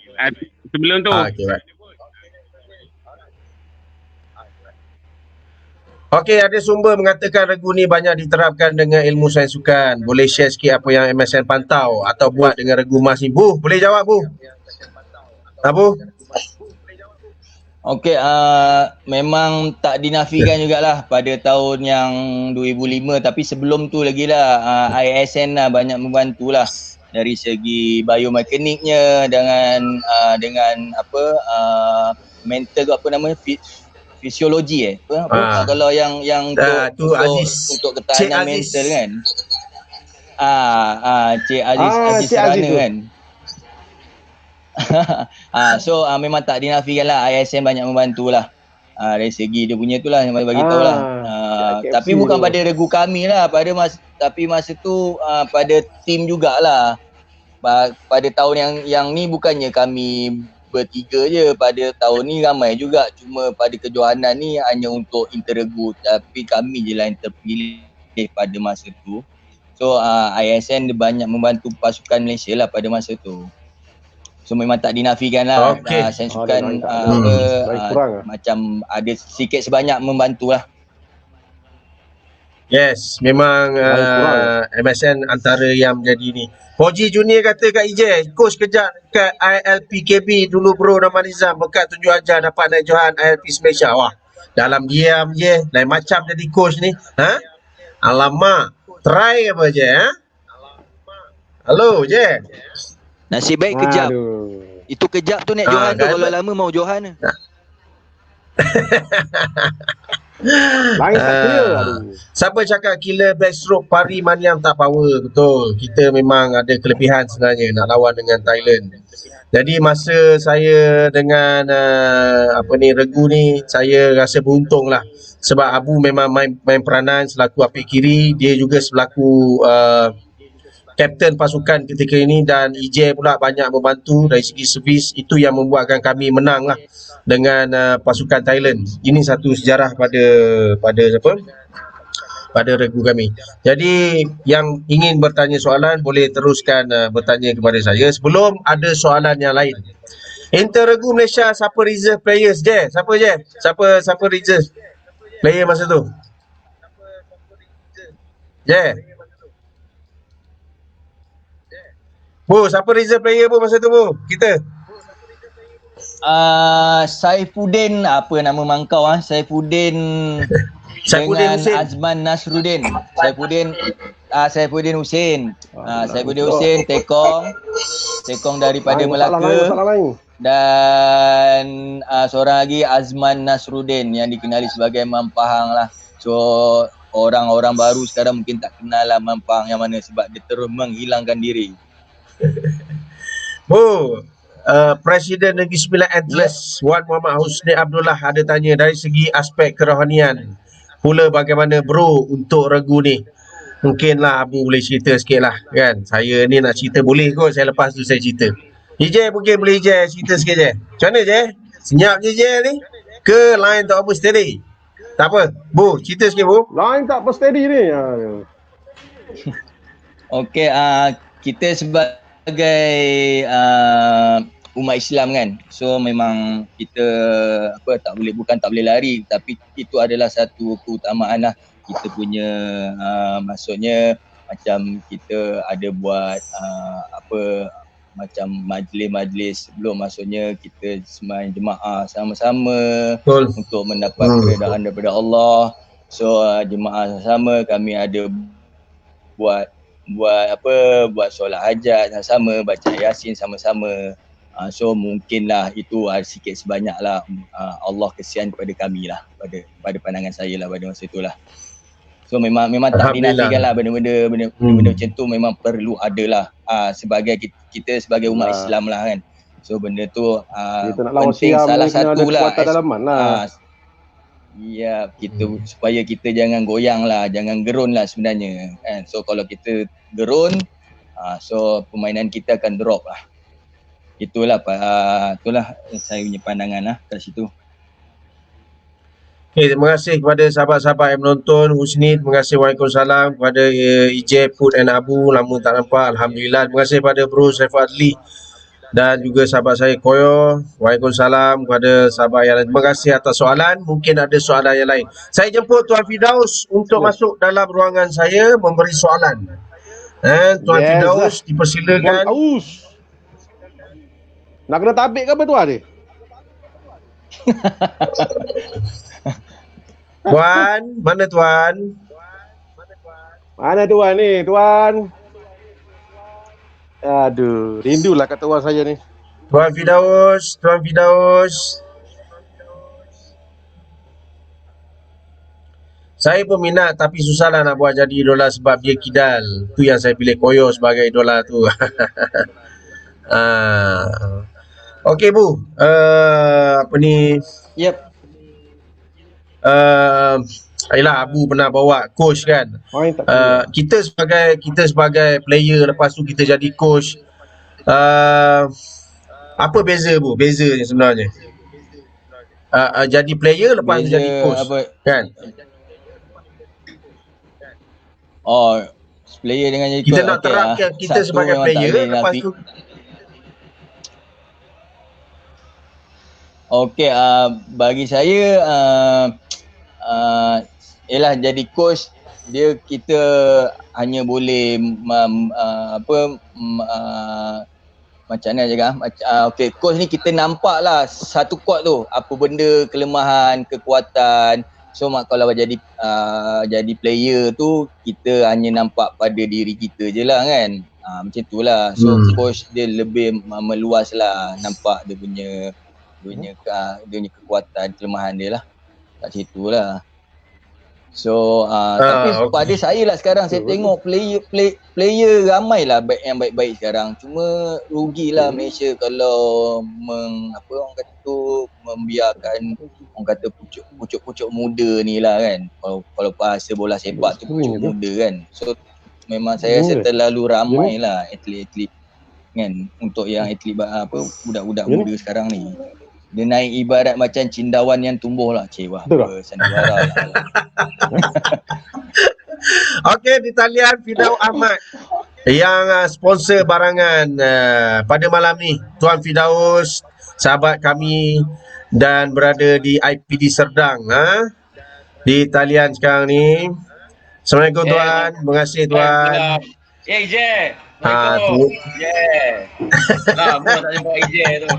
Sebelum tu, Okey, baik. Okey, ada sumber mengatakan regu ni banyak diterapkan dengan ilmu sains sukan. Boleh share sikit apa yang MSN pantau atau buat dengan regu emas ni? Bu, boleh jawab Bu? Bu? Okey, memang tak dinafikan jugalah pada tahun yang 2005, tapi sebelum tu lagi lah ISN lah banyak membantulah dari segi biomekaniknya dengan mental tu apa namanya, fisiologi kalau yang untuk ketahanan mental kan. Cik Aziz Serana kan. So memang tak dinafikan lah, ISN banyak membantu lah dari segi dia punya tu lah, yang bagi tahu lah. Tapi bukan pada regu kami lah, tapi masa tu pada tim jugalah. Pada tahun yang ni bukannya kami bertiga je, pada tahun ni ramai juga, cuma pada kejohanan ni hanya untuk interregu, tapi kami je lah yang terpilih pada masa tu. So ISN dia banyak membantu pasukan Malaysia lah pada masa tu. So memang tak dinafikan lah, sains sukan macam ada sikit sebanyak membantu lah. Yes, memang MSN antara yang menjadi ni. Hoji Junior kata kat EJ, coach kejap kat ILPKB dulu bro nama Nizam, berkat tunjuk ajar dapat naik Johan ILP Malaysia. Wah, dalam diam je, lain macam jadi coach ni. Alamak, try apa je Halo je. Nasib baik kejap. Itu kejap tu naik Johan tu, kalau lama mau Johan. Lain tak clear. Siapa cakap killer backstroke Pari Maniam tak power? Betul. Kita memang ada kelebihan sebenarnya nak lawan dengan Thailand. Jadi masa saya dengan regu ni, saya rasa beruntung lah. Sebab Abu memang main peranan selaku apik kiri, dia juga selaku kapten pasukan ketika ini, dan EJ pula banyak membantu dari segi servis. Itu yang membuatkan kami menang lah dengan pasukan Thailand. Ini satu sejarah pada regu kami. Jadi yang ingin bertanya soalan boleh teruskan bertanya kepada saya sebelum ada soalan yang lain. Inter-regu Malaysia siapa reserve players je? Siapa reserve player masa tu? Bu, siapa reserve player Bu masa tu Bu? Kita. Saifuddin, apa nama mangkau Saifuddin dengan Hussein. Azman Nasruddin. Saifuddin Hussein. Saifuddin Hussein Tekong daripada Melaka. Dan seorang lagi Azman Nasruddin yang dikenali sebagai Mam Pahang lah. So orang-orang baru sekarang mungkin tak kenal lah Mam Pahang yang mana, sebab dia terus menghilangkan diri. Bu, Presiden Negeri Sembilan Atlas Wan Muhammad Husni Abdullah ada tanya dari segi aspek kerohanian pula bagaimana bro untuk regu ni. Mungkinlah Abu boleh cerita sikit lah kan. Saya ni nak cerita boleh kot, saya lepas tu saya cerita. EJ mungkin boleh EJ cerita sikit je. Macam mana je? Senyap je ni? Ke line tak apa steady? Tak apa. Bu, cerita sikit Bu. Line tak apa steady ni. Okey, kita sebagai umat Islam kan, so memang kita tak boleh lari, tapi itu adalah satu keutamaan lah kita punya. Maksudnya macam kita ada buat macam majlis-majlis sebelum, maksudnya kita sembahyang jemaah sama-sama untuk mendapat keredaan daripada Allah. So jemaah sama kami ada buat solat hajat sama-sama, baca Yasin sama-sama. So mungkinlah itu sikit sebanyak lah Allah kesian kepada kami lah, pada pandangan saya lah pada masa itulah. So memang tak dinafikan lah benda-benda macam tu memang perlu ada lah sebagai kita sebagai umat Islam lah kan. So benda tu penting, salah satu lah Ya, kita supaya kita jangan goyang lah, jangan gerun lah sebenarnya kan. So kalau kita gerun, so permainan kita akan drop lah. Itulah saya punya pandangan lah kat situ. Okay, terima kasih kepada sahabat-sahabat yang menonton. Husni, terima kasih. Waalaikumsalam. Kepada EJ, Put and Abu, lama tak nampak. Alhamdulillah. Terima kasih kepada Bro Saiful Adli dan juga sahabat saya Koyo. Waalaikumsalam kepada sahabat yang lain. Terima kasih atas soalan. Mungkin ada soalan yang lain. Saya jemput Tuan Firdaus untuk masuk dalam ruangan saya memberi soalan. Tuan Firdaus, dipersilakan. Aus. Nak kena tabik ke apa tuan ni? Tuan, mana Tuan? Mana tuan ni, tuan? Aduh, rindulah kata tuan saya ni. Tuan Firdaus, Tuan Firdaus. Saya peminat tapi susahlah nak buat jadi idola sebab dia kidal. Tu yang saya pilih Koyo sebagai idola tu. Okey Bu, apa ni? Yep. Ayolah, Abu pernah bawa coach kan. Kita sebagai player, lepas tu kita jadi coach. Apa beza Bu? Bezanya sebenarnya. Jadi player lepas tu jadi coach apa? Kan? Oh, player dengan jadi coach. Kita nak terapkan kita sebagai player lepas tu. Okey, bagi saya ialah jadi coach dia, kita hanya boleh macam mana cakap, okey, coach ni kita nampak lah satu court tu apa benda kelemahan, kekuatan. So kalau jadi player tu kita hanya nampak pada diri kita je lah kan. Macam tu lah. So coach dia lebih meluas lah, nampak dia punya kekuatan, kelemahan dia lah kat situ lah. So tapi pada saya lah sekarang saya tengok player ramai lah yang baik-baik sekarang. Cuma rugilah Malaysia kalau orang kata tu membiarkan orang kata pucuk-pucuk muda ni lah kan. Kalau bahasa bola sepak tu pucuk muda kan. So memang saya rasa terlalu ramai lah atlet-atlet kan, untuk yang atlet budak-budak muda sekarang ni. Dia naik ibarat macam cendawan yang tumbuh lah. Cewah, sandiwara lah. Okey, di talian Firdaus Ahmad yang sponsor barangan pada malam ni. Tuan Firdaus, sahabat kami dan berada di IPD Serdang. Di talian sekarang ni. Assalamualaikum Tuan. Terima kasih Tuan. EJ. Assalamualaikum. Lama tak jumpa EJ tu.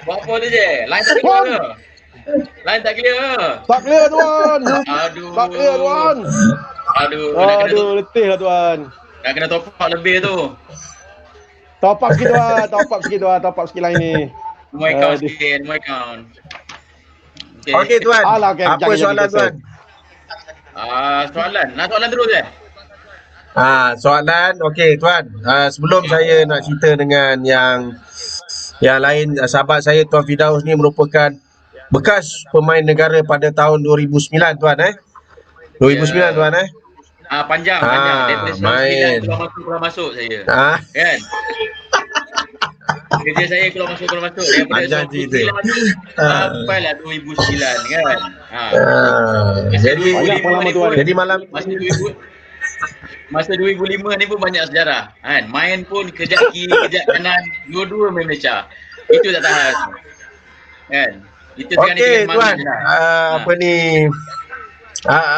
Buat apa tu je? Line tak clear ke? Line tak clear ke? Tak clear tuan. Aduh. Tak clear tuan. Aduh, letih lah tuan. Dah kena top up lebih tu. Top up sikit tuan. Top up sikit line ni. More account sikit, more account. Okey Tuan. Apa soalan Tuan? Soalan. Nak soalan terus je? Soalan. Okey Tuan. Sebelum saya nak cerita dengan yang lain, sahabat saya Tuan Firdaus ni merupakan bekas pemain negara pada tahun 2009 Tuan 2009 Tuan panjang daripada 99 keluar masuk saya. Kan? Kerja saya keluar masuk daripada 99 sampai lah 2009 kan. Jadi malam masa 2005 ni pun banyak sejarah kan. Main pun kejap kiri, kejap kanan, dua-dua main Malaysia. Itu tak tahan. Kan? Itu okey Tuan. Apa ni?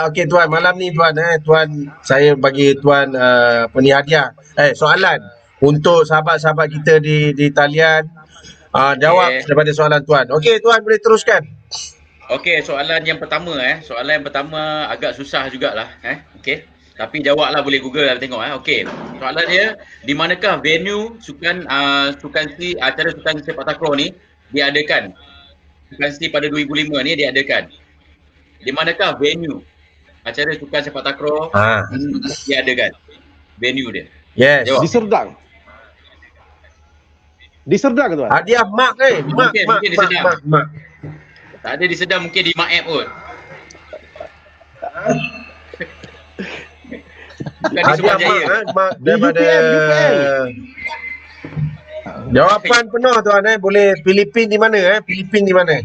Okey Tuan, malam ni Tuan Tuan, saya bagi Tuan hadiah. Soalan untuk sahabat-sahabat kita di talian. Jawab daripada soalan Tuan. Okey Tuan, boleh teruskan. Okey, soalan yang pertama agak susah jugalah okey. Tapi jawablah, boleh Google lah tengok Okey. Soalan dia, di manakah venue acara sukan sepak takraw ni diadakan? Sukan pada 2005 ni diadakan. Di manakah venue acara sukan sepak takraw diadakan? Venue dia. Yes. Jawab. Di Serdang ke tuan? Hadiah mak Mungkin di Serdang. Tak ada di Serdang, mungkin di Mak App kot. Bukan di Hadiah Sumanjaya. mak Di daripada UPN. jawapan penuh tuan boleh Filipin di mana Filipin di mana?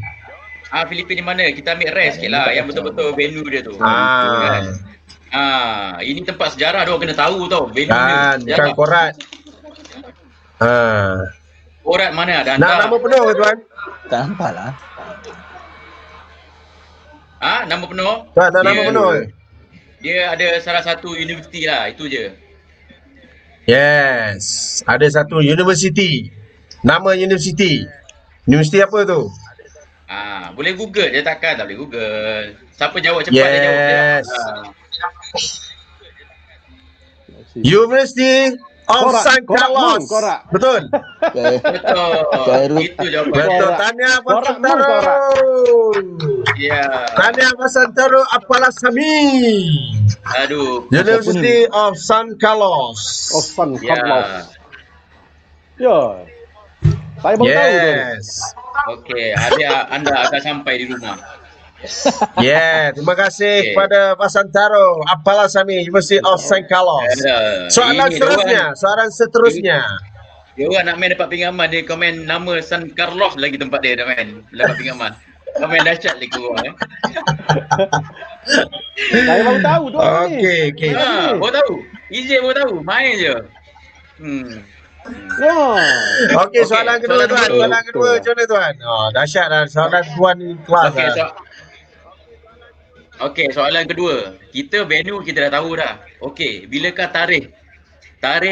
Filipin di mana? Kita ambil rest sikit lah. Yang betul-betul venue dia tu. Ini tempat sejarah dia orang kena tahu tau. Venue Kan dia. bukan korat. Korat mana ada Nak hantar. nama penuh ke tuan? Tak nampak lah. Nama penuh? Tuan nak nama Dia- penuh ke? Dia ada salah satu universiti lah. Itu je. Yes. Ada satu universiti. Nama universiti. Universiti apa tu? Boleh Google je takkan tak boleh Google. Siapa jawab cepat dia jawab dia. Yes. University of Korak, San korak Carlos. pun, korak. Betul. Betul. Itu jawapan. Betul. Korak. Tahniah Korak pun, Pasantaro. korak. Ya. Tahniah Pasantaro Apalasami. Aduh. University of San Carlos. Oh, San Ya. Carlos. Ya. Saya baru tahu tu. Yes. Okey, hadiah anda akan sampai di rumah. Terima kasih Okay. kepada Pasantaro Apalasami University of San Carlos. Soalan Ini seterusnya. Dia orang nak main dapat pinjaman, dia komen nama San Carlos lagi tempat dia dah main. Dapat pinjaman. Komen dahsyat lagi korang. Saya baru tahu tu ni. Okey. Baru tahu. Easy baru tahu. Main je. Ya. Okey, Okey, soalan kedua soalan tuan. kedua. Soalan kedua macam mana tuan? Dahsyat dah. Soalan tuan ni kelas Okey, dah. soalan kedua. Kita venue kita dah tahu dah. Okey, bilakah tarikh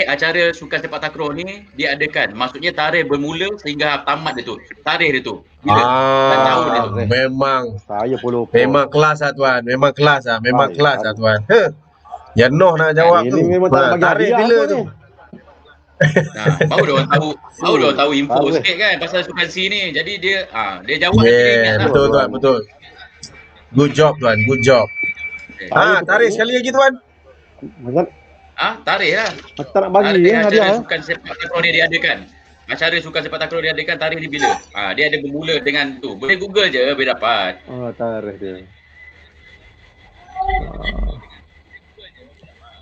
acara sukan sepak takraw ni diadakan? Maksudnya tarikh bermula sehingga tamat dia tu. Tarikh dia tu. Bila? Tak tahu dia tu. Memang Saya pun lupa. memang kelas lah tuan. Memang kelas lah. Memang Baik, kelas baik. lah tuan. Yang Noh nak jawab Ini tu. memang tak bagi Tarikh hadiah bila tu tu? ni. Baru dia orang tahu, info Bagus. sikit kan pasal sukan C ni. Jadi dia jawab dia ingat Yeah, lah. betul tuan, betul. Good job tuan, good job. Tarikh sekali lagi tuan. Macam Tarikh lah. tak nak bagi Tarikh hadiah. acara sukan sepak takraw ni diadakan. Acara sukan sepak takraw diadakan tarikh ni bila? Dia ada bermula dengan tu. Boleh Google je boleh dapat. Tarikh dia.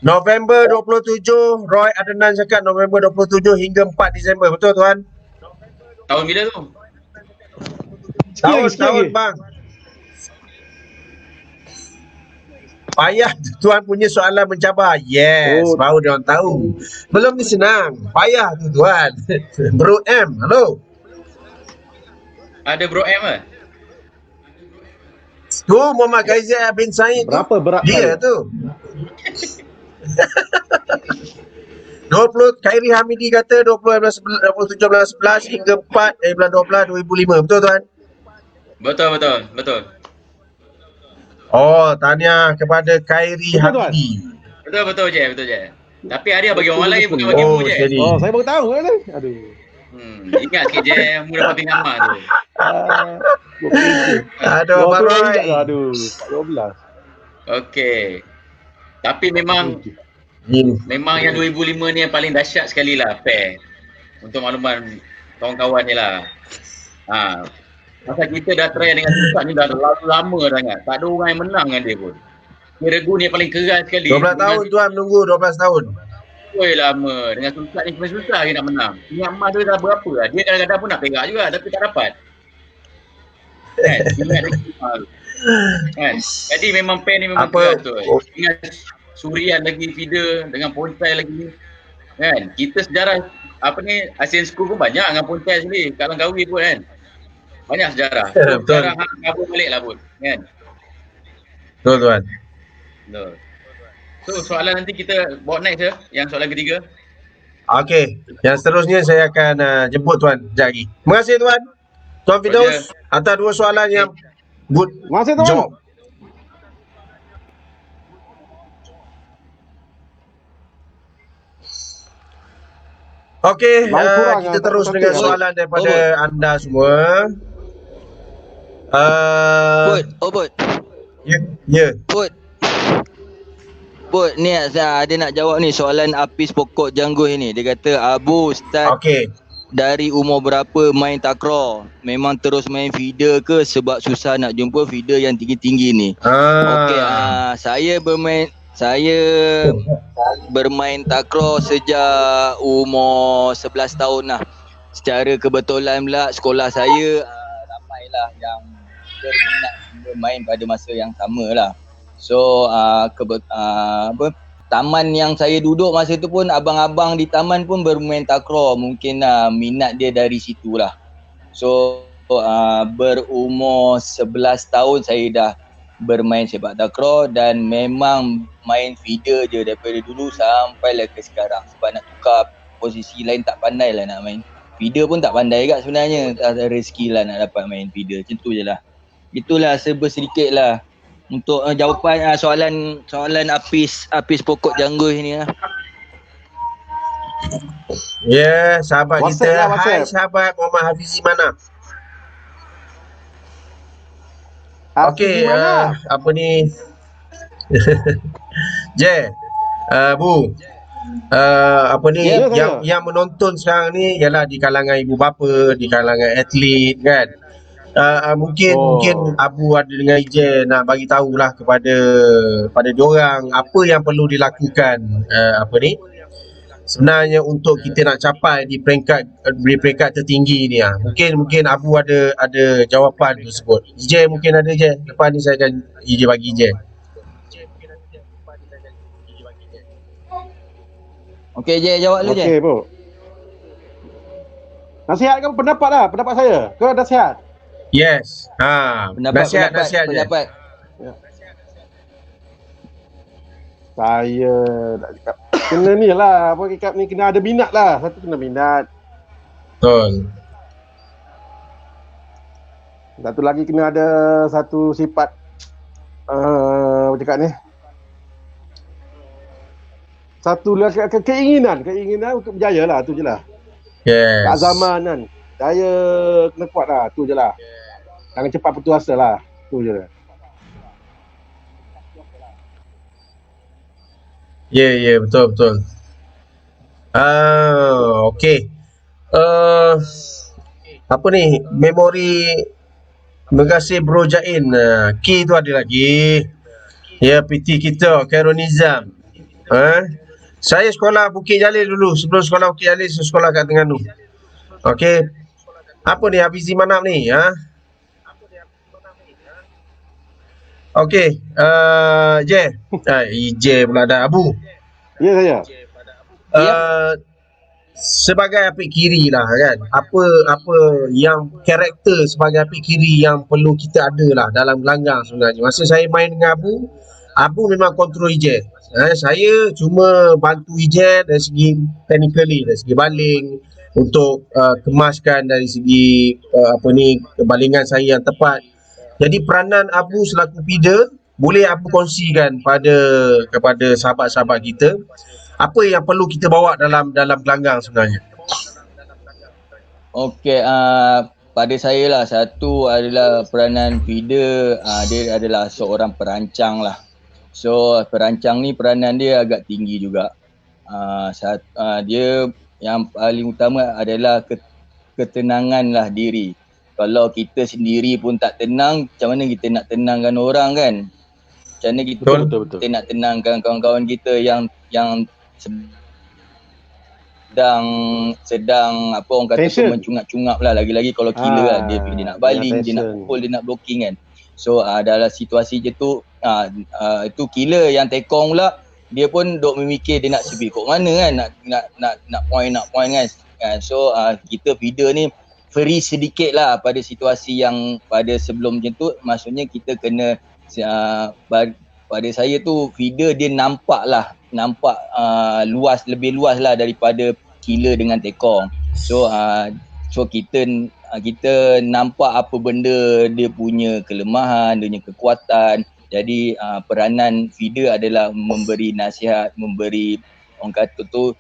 November 27, Roy Adnan cakap November 27 hingga 4 Disember. Betul tuan? Tahun bila tu? Sikit Tahun lagi. bang. Payah tuan punya soalan mencabar. Yes, baru dia orang tahu. Belum ni senang. Payah tu tuan. Bro M, hello. Ada Bro M ke? Tu Muhammad Gaizal bin Said. Berapa berat Dia saya? tu. 20 Khairi Hamidi kata 27 bulan 11 hingga 4 bulan 12 2005. Betul tuan? Betul. Oh, tahniah kepada Khairi Betul, tuan? Hamidi. Betul je. Tapi hadiah bagi orang lain bukan bagi mu je. jadi. Saya baru tahu kan. Aduh. Ingat sikit je mu dapat pinjaman tu. Aduh, Abang Roy. Aduh, 12. Okey. Tapi memang yang 2005 ni yang paling dahsyat sekali lah fair. Untuk makluman kawan-kawan ni lah. Pasal kita dah try dengan Susah ni dah lama sangat. Tak ada orang yang menang dengan dia pun. Dia regu ni yang paling keras sekali. 12 tahun tuan menunggu 12 tahun. Oi lama. Dengan Susah ni susah dia nak menang. Ingat emas tu dah berapa lah. Dia kadang-kadang pun nak perak juga tapi tak dapat. Kan? Ingat dia kan? Jadi memang pen ni memang keras tu. Ingat Surian lagi feeder dengan Pontai lagi. Kan? Kita sejarah Asian School pun banyak dengan Pontai sendiri. Kat Langkawi pun kan. Banyak sejarah. Betul. Sejarah kabur balik lah pun. Kan? Betul tuan. Betul. So soalan nanti kita bawa next je. Yang soalan ketiga. Okey, yang seterusnya saya akan jemput tuan sekejap lagi. Terima kasih tuan. Tuan Firdaus atas dua soalan yang good Terima kasih tuan. job. Okey, kita terus dengan soalan daripada anda semua. Put. Ya. Put, ni ada nak jawab ni soalan Apis Pokok Janggut ni. Dia kata, Abu Ustaz dari umur berapa main takraw? Memang terus main feeder ke sebab susah nak jumpa feeder yang tinggi-tinggi ni? Okey, saya Saya bermain takraw sejak umur 11 tahun lah. Secara kebetulan pula sekolah saya ramailah yang berminat bermain pada masa yang sama lah. So taman yang saya duduk masa tu pun abang-abang di taman pun bermain takraw. Mungkin minat dia dari situ lah. So berumur 11 tahun saya dah bermain sepak takraw dan memang main feeder je daripada dulu sampai lah ke sekarang. Sebab nak tukar posisi lain tak pandai lah nak main. Feeder pun tak pandai kat sebenarnya. Tak ada rezeki lah nak dapat main feeder. Macam tu je lah. Itulah serba sedikit lah untuk jawapan soalan Apis pokok janggut ni lah. Ya, sahabat WhatsApp kita. lah, WhatsApp. Hai sahabat Muhammad Hafizi mana? Okey, apa ni? Bu. Apa ni yang menonton sekarang ni ialah di kalangan ibu bapa, di kalangan atlet kan. Mungkin Abu ada dengan Ijay nak bagi tahulah kepada diorang apa yang perlu dilakukan sebenarnya untuk kita nak capai di peringkat tertinggi ni. Mungkin Abu ada jawapan tersebut. Ijay mungkin ada je. Lepas ni saya akan Ijay bagi Ijay. Okey Ijay, jawab dulu Ijay. Okey bro. Nasihat ke pendapat saya? Ke nasihat? Yes. Nasihat je. Saya nak cakap kena ni lah, apa cakap ni, kena ada minat lah. Satu kena minat. Betul. Satu lagi kena ada satu sifat apa cakap ni, satu lagi keinginan untuk berjaya lah, tu je lah. Yes. Tak zaman kan, saya kena kuat lah, tu je lah. Jangan cepat putus asa lah, tu je lah. Ya, betul. Okey. Apa ni? Memori Megasi Bro Jain. Ki tu ada lagi. Ya, PT kita, Khairul Nizam. Saya sekolah Bukit Jalil dulu. Sebelum sekolah Bukit Jalil, saya sekolah kat Terengganu. Okey. Apa ni Hafizi Manap ni? Okey, Ijay. Ijay pula dah Abu. Ya saya. Sebagai apik kiri lah kan. Apa yang karakter sebagai apik kiri yang perlu kita ada lah dalam gelanggang sebenarnya. Masa saya main dengan Abu memang kontrol Ijay. Saya cuma bantu Ijay dari segi technically, dari segi baling untuk kemaskan dari segi balingan saya yang tepat. Jadi peranan Abu selaku feeder boleh Abu kongsikan kepada sahabat-sahabat kita apa yang perlu kita bawa dalam gelanggang sebenarnya. Okey, pada saya lah, satu adalah peranan feeder, dia adalah seorang perancang lah. So perancang ni peranan dia agak tinggi juga. Dia yang paling utama adalah ketenangan lah diri. Kalau kita sendiri pun tak tenang, macam mana kita nak tenangkan orang kan? Macam mana kita nak tenangkan kawan-kawan kita yang sedang apa orang kata mencungap-cungap lah, lagi-lagi kalau killer lah, dia nak baling, dia nak pukul, dia nak blocking kan. So dalam situasi je tu, itu killer yang tekong pula, dia pun duk memikir dia nak sebik kok mana kan, nak point kan. So kita feeder ni free sedikit lah pada situasi yang pada sebelum macam tu. Maksudnya kita kena pada saya tu feeder dia nampak luas, lebih luas lah daripada killer dengan tekong. So kita nampak apa benda dia punya kelemahan, dia punya kekuatan. Jadi peranan feeder adalah memberi nasihat, memberi orang kata tu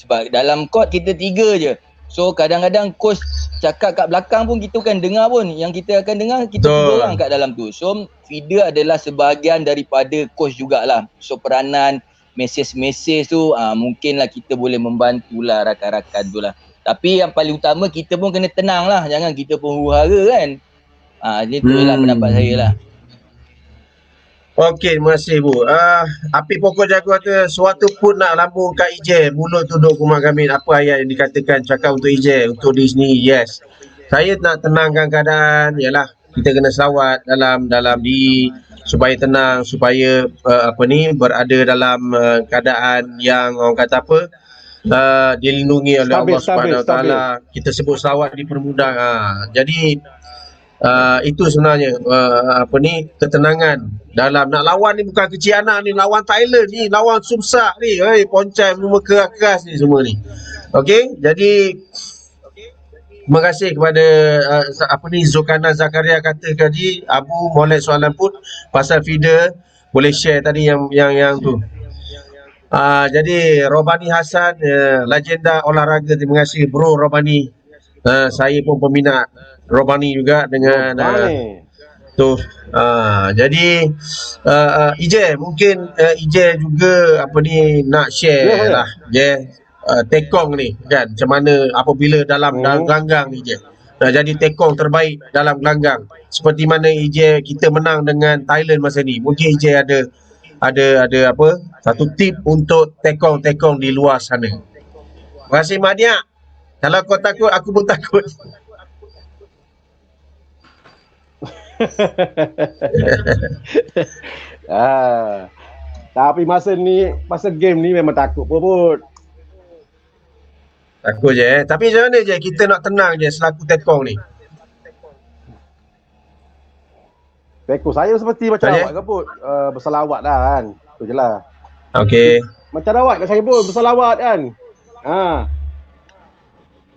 sebab dalam court kita 3 je. So kadang-kadang coach cakap kat belakang pun kita kan dengar pun. Yang kita akan dengar kita 3 orang kat dalam tu. So feeder adalah sebahagian daripada coach jugalah. So peranan mesej-mesej tu mungkinlah kita boleh membantulah rakan-rakan tu lah. Tapi yang paling utama kita pun kena tenang lah. Jangan kita pun huru-hara kan. Itulah pendapat saya lah. Okey, terima kasih Bu. Api pokok jago kata suatu pun nak lambung kat Ije, mulut tuduh kumar kami apa ayat yang dikatakan cakap untuk Ije, untuk di sini. Yes. Saya nak tenangkan keadaan, yalah kita kena selawat dalam diri supaya tenang, supaya berada dalam keadaan yang orang kata apa? Dilindungi oleh Allah Subhanahu Wa Taala. Kita sebut selawat dipermudah. Jadi itu sebenarnya ketenangan dalam nak lawan ni bukan kecil anak ni, lawan Thailand ni, lawan Sumsak ni, Poncai semua keras ni semua ni. Okey, jadi terima kasih kepada Zulkarnain Zakaria kata tadi, Abu molek soalan pun pasal feeder, boleh share tadi yang tu. Jadi Robani Hassan, legenda olahraga, terima kasih bro Robani. Saya pun peminat Robani juga dengan jadi Ije mungkin Ije juga nak share lah tekong ni kan, macam mana apabila dalam gelanggang Ije jadi tekong terbaik dalam gelanggang, seperti mana Ije kita menang dengan Thailand masa ni. Mungkin Ije ada satu tip untuk tekong-tekong di luar sana. Terima kasih Mak Dia. Kalau kau takut, aku pun takut. Tapi masa game ni memang takut pun. Takut je Tapi macam mana je kita nak tenang je selaku tekong ni? Tekong saya seperti macam awak ke pun, bersalawat dah kan. Tu je lah. Okey. Macam awak kat saya pun bersalawat kan.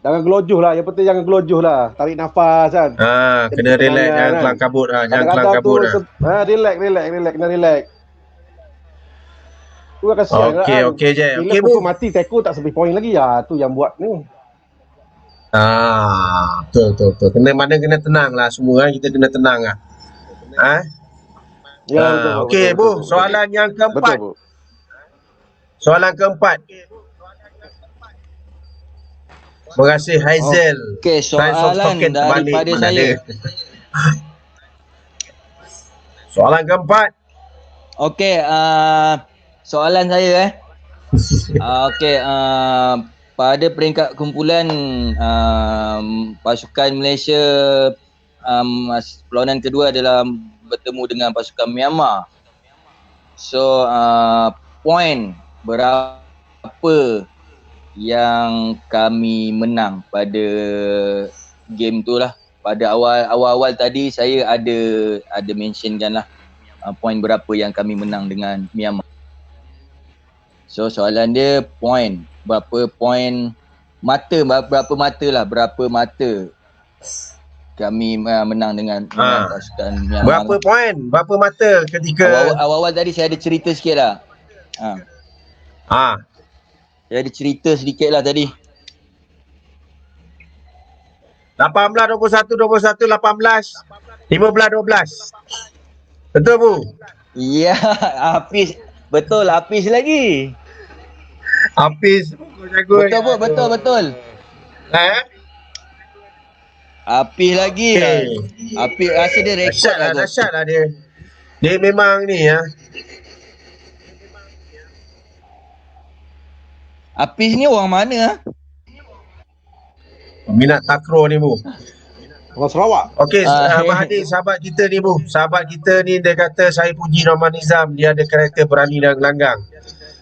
Jangan gelojoh lah. Yang penting jangan gelojoh lah. Tarik nafas kan. Kena relax, jangan kelang kabut lah. Jangan kelang kabut lah. Relax. Kena relax. Tu kan kasihan lah kan. Okey je. Okey Bu. Mati teko tak sampai poin lagi. Tu yang buat ni. Betul. Kena tenang lah semua. Kita kena tenang lah. Okey Bu. Soalan yang keempat. Betul, Bu. Soalan keempat. Terima kasih Haizal. Okey, soalan daripada saya. Soalan keempat. Okey, soalan saya okey, pada peringkat kumpulan pasukan Malaysia perlawanan kedua adalah bertemu dengan pasukan Myanmar. So poin berapa yang kami menang pada game tu lah. Pada awal tadi saya ada mentionkan lah poin berapa yang kami menang dengan Myanmar. So soalan dia poin, berapa poin mata, berapa mata kami menang dengan pasukan Myanmar. Berapa poin, berapa mata ketika awal tadi saya ada cerita sikit lah. Saya ada cerita sedikit lah tadi. 18, 21, 18, 15, 12. Betul Bu? Ya, Hafiz. Betul, Hafiz lagi. Hafiz jago. Betul Bu, betul. Hafiz lagi. Hafiz rasa dia rekod lah. Dahsyat lah dia. Dia memang ni Hafiz ni orang mana minat takraw ni Bu. Orang Sarawak. Okey, Mahathir sahabat kita ni Bu. Sahabat kita ni dia kata saya puji Rahman Nizam, dia ada karakter berani dan gelanggang.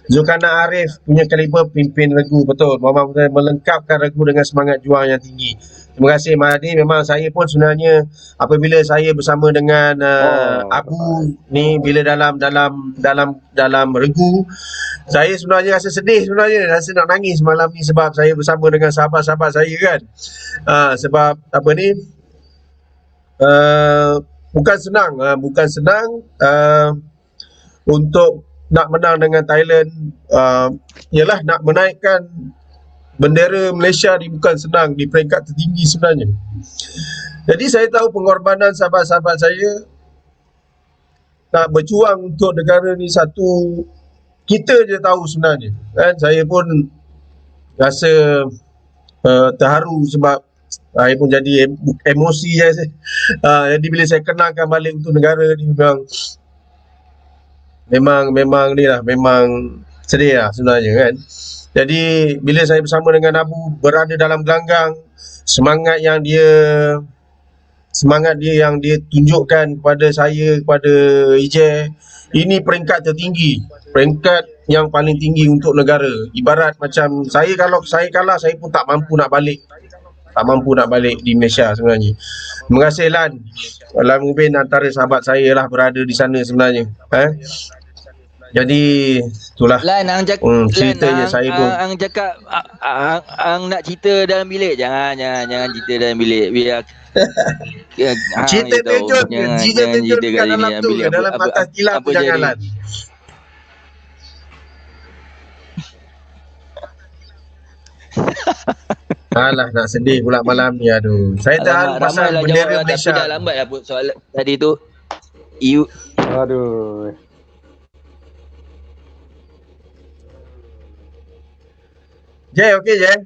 Zulkarnain Arif punya kaliber pimpin regu, betul. Memang melengkapkan regu dengan semangat juang yang tinggi. Terima kasih Mahathir. Memang saya pun sebenarnya apabila saya bersama dengan Abu ni bila dalam regu, saya sebenarnya rasa sedih sebenarnya, rasa nak nangis malam ni sebab saya bersama dengan sahabat-sahabat saya kan. Sebab bukan senang untuk nak menang dengan Thailand. Ialah nak menaikkan bendera Malaysia ni bukan senang di peringkat tertinggi sebenarnya. Jadi saya tahu pengorbanan sahabat-sahabat saya nak berjuang untuk negara ni satu. Kita je tahu sebenarnya kan. Saya pun rasa terharu sebab saya pun jadi emosi je. Jadi bila saya kenalkan balik untuk negara ni memang memang ni lah, memang sedih lah sebenarnya kan. Jadi bila saya bersama dengan Abu berada dalam gelanggang, semangat yang dia tunjukkan kepada saya, kepada Ijeh, ini peringkat tertinggi, peringkat yang paling tinggi untuk negara. Ibarat macam saya, kalau saya kalah, saya pun tak mampu nak balik di Malaysia sebenarnya. Terima kasih Lan Mubin, antara sahabat saya lah berada di sana sebenarnya. Jadi itulah Lan, ceritanya saya pun. Ang cakap ang nak cerita dalam bilik. Jangan cerita dalam bilik. Biar cerita terjun kat dalam tu, dalam atas kilat tu jangan Lan. Alah, nak sedih pula malam ni, aduh. Saya terharu pasal bendera Malaysia. Tapi dah lambat lah put soalan tadi tu. Aduh. Jay, okey Jay?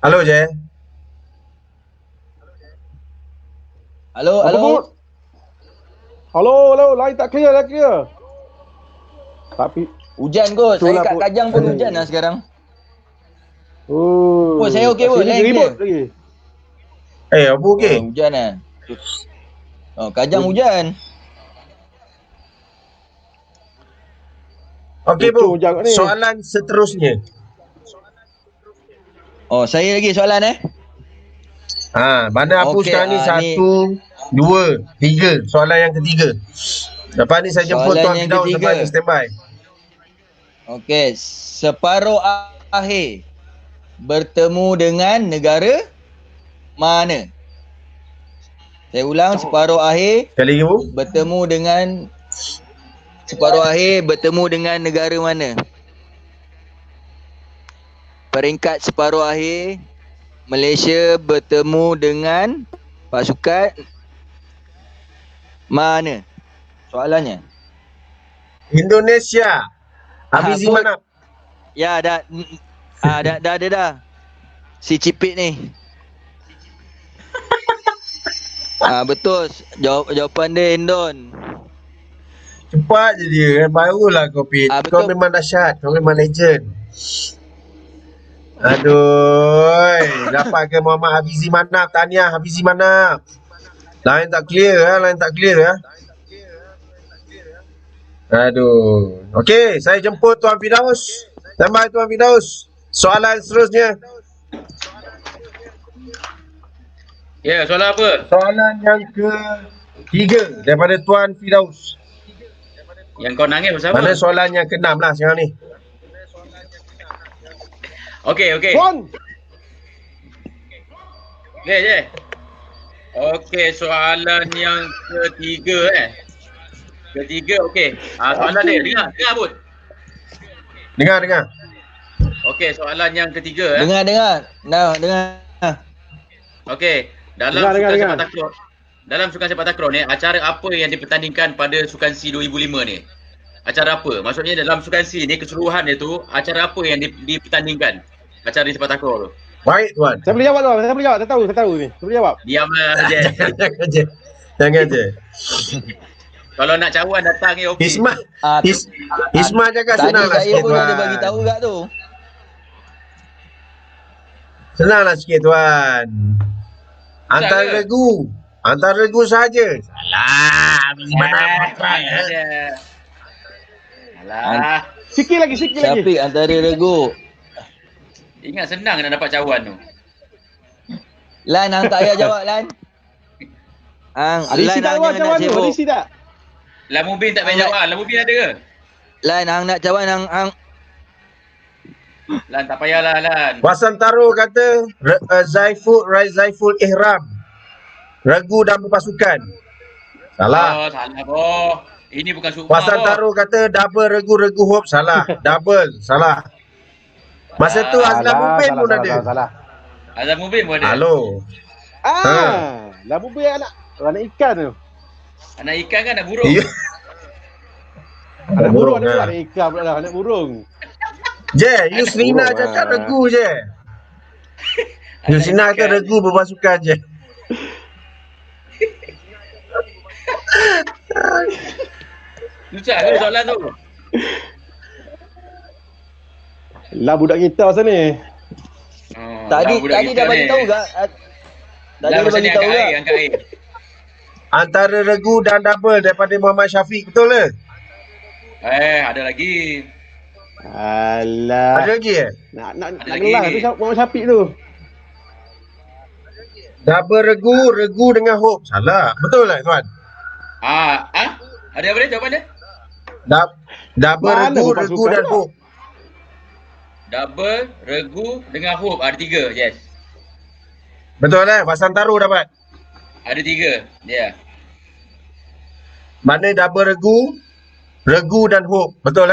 Halo Jay? Halo. Halo, line tak clear. Tapi Hujan kot. Saya kat Kajang pun hujan lah sekarang. oh. Saya okey pun. Line Remote clear. lagi. Apa okey? Hujan lah. Kajang hujan. Okey Bu, Hujan ni. soalan seterusnya. Saya lagi soalan Mana Abu Okey, sekarang ni 1, 2, 3. Soalan yang ketiga. Lepas ni saya jemput Soalan Tuan yang Firdaus ketiga. sebagai standby. Okey, separuh akhir bertemu dengan negara mana? Saya ulang, separuh akhir Sekali lagi Bu. separuh akhir bertemu dengan negara mana? Peringkat separuh akhir Malaysia bertemu dengan pasukan mana? Soalannya. Indonesia. Habis Put. mana? Ya, dah ada. Si Cipit ni. Betul. Jawapan dia Indon. Cepat je dia. Barulah kau Pit. Kau Betul. memang dahsyat. Kau memang legend. Aduh. Dapat ke Muhammad Hafizi Manaf? Tahniah Hafizi Manaf. Line tak clear lah. Aduh. Okey, saya jemput Tuan Firdaus. Tambah Tuan Firdaus. Soalan seterusnya. Ya, soalan apa? Soalan yang ke-3 daripada Tuan Firdaus. Yang kau nangis pasal apa? Mana soalan yang ke-6 lah sekarang ni. Okey. Tuan. Je. Okey, soalan yang ketiga okey. Soalan dia, dengar Bud. Dengar. Okey, soalan yang ketiga Dengar. Dengar. Okey, Dengar. dalam sukan sepak takraw ni, acara apa yang dipertandingkan pada Sukan C 2005 ni? Acara apa? Maksudnya dalam Sukan C ni keseluruhan dia tu, acara apa yang dipertandingkan? Acara di sepak takraw tu. Baik Tuan. Saya boleh jawab. Saya tahu ni. Saya boleh jawab. Diamlah je. Jangan je. Kalau nak cawan datang ni okey. Isma cakap senang lah Tadi saya sikit pun ada Tuan. bagi tahu kat tu. Senang lah sikit Tuan. Antara regu saja. Salah. Alah. Sikit lagi. Syafiq antara regu. Ingat senang nak dapat cawan tu. Lan, hang tak payah jawab Lan. Ada isi tak jangan nak sibuk. Ada isi tak? Lamubin tak payah jawab. Lamubin ada ke? Lan, hang nak cawan hang Lan, tak payahlah Lan. Wasantaro kata Zaiful Ihram. Regu dan berpasukan. Salah. Salah boh. Ini bukan Sukma. Wasantaro kata double regu hope. Salah. Double. Salah. Masa tu Azlan Mubin pun ada. Salah. Azam Mubin pun ada. Halo. Lampu biar anak ikan tu. Anak ikan kan anak burung. Ya. Anak burung ada ha. anak ikan pula lah, anak burung. Yusrina burung, cakap ha. regu je. Yusrina kata regu berpasukan je. Susah ke soalan tu? Lah budak kita pasal ni. Tadi dah bagi tahu tak? Tadi dah bagi tahu tak? Angkat air. Antara regu dan double daripada Muhammad Syafiq, betul ke? Ada lagi. Alah. Ada lagi Nak Ada lagi gelar ni. tu Muhammad Syafiq tu. Double regu dengan hope. Salah. Betul tak tuan? Ada apa dia jawapan dia? Double Mana regu bukan sukan dan tak? hope. Double, regu dengan hope. Ada 3, yes. Betul kan? Vasantaro dapat. Ada 3, ya. Mana double regu dan hope. Betul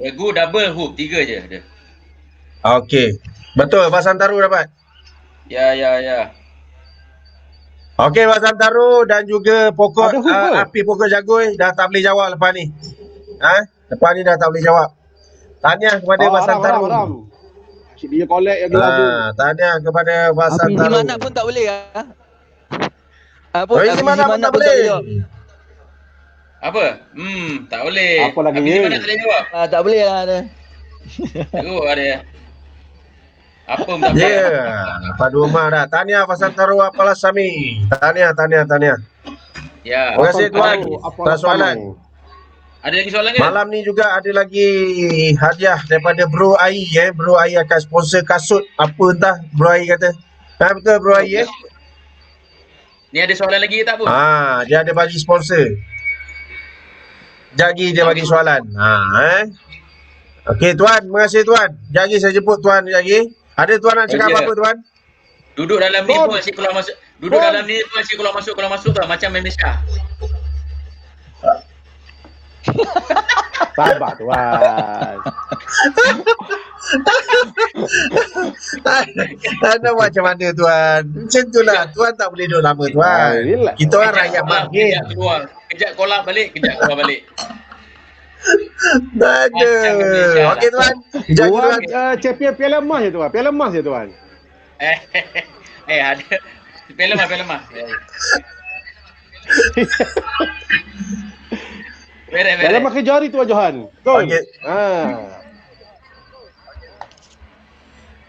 Regu, double, hope. 3 je ada. Okey. Betul, Vasantaro dapat. Ya. Okey, Vasantaro dan juga pokok Ada hope ke? api pokok jagoi dah tak boleh jawab lepas ni. Lepas ni dah tak boleh jawab. Tahniah kepada Vasantaro. Haram. Cik dia collect yang gelar tu. Tahniah kepada Api Vasantaro. mana pun tak boleh ah. Isi mana pun tak boleh. Apa? Tak boleh. Apa lagi Habis ni? mana tak boleh jawab? Tak boleh lah ada. Teruk ada. Apa pun tak Ya, boleh. pada rumah dah. Tahniah Vasantaro Apalasami. Tahniah. Ya. Terima kasih tuan Apa atas soalan. Ada lagi soalan ke? Malam ni juga ada lagi hadiah daripada Bro Ai. Bro Ai akan sponsor kasut apa entah Bro Ai kata. Betul Bro Ai Ni ada soalan lagi ke tak pun? dia ada bagi sponsor. Jagi dia bagi soalan. Okey tuan, terima kasih tuan. Jagi saya jemput tuan jagi. Ada tuan nak cakap Okey. apa tuan? Duduk dalam ni Bon. pun asyik keluar masuk. Duduk Bon. dalam ni pun asyik keluar masuk tau. Macam Malaysia. Sabar tuan. Anda macam mana tuan? Macam tu lah. Tuan tak boleh duduk lama tuan. Relax. Kita orang rakyat makmur. Kejap keluar. Kejap kolak balik. Kejap keluar balik. Tak ada. Macam Malaysia lah. Okey tuan. Jagi Tuan tuan. champion Piala Emas je tuan. Piala Emas je tuan. Ada. Film lah. Piala Beres. Emas ke jari tuan Johan. Betul. Okey.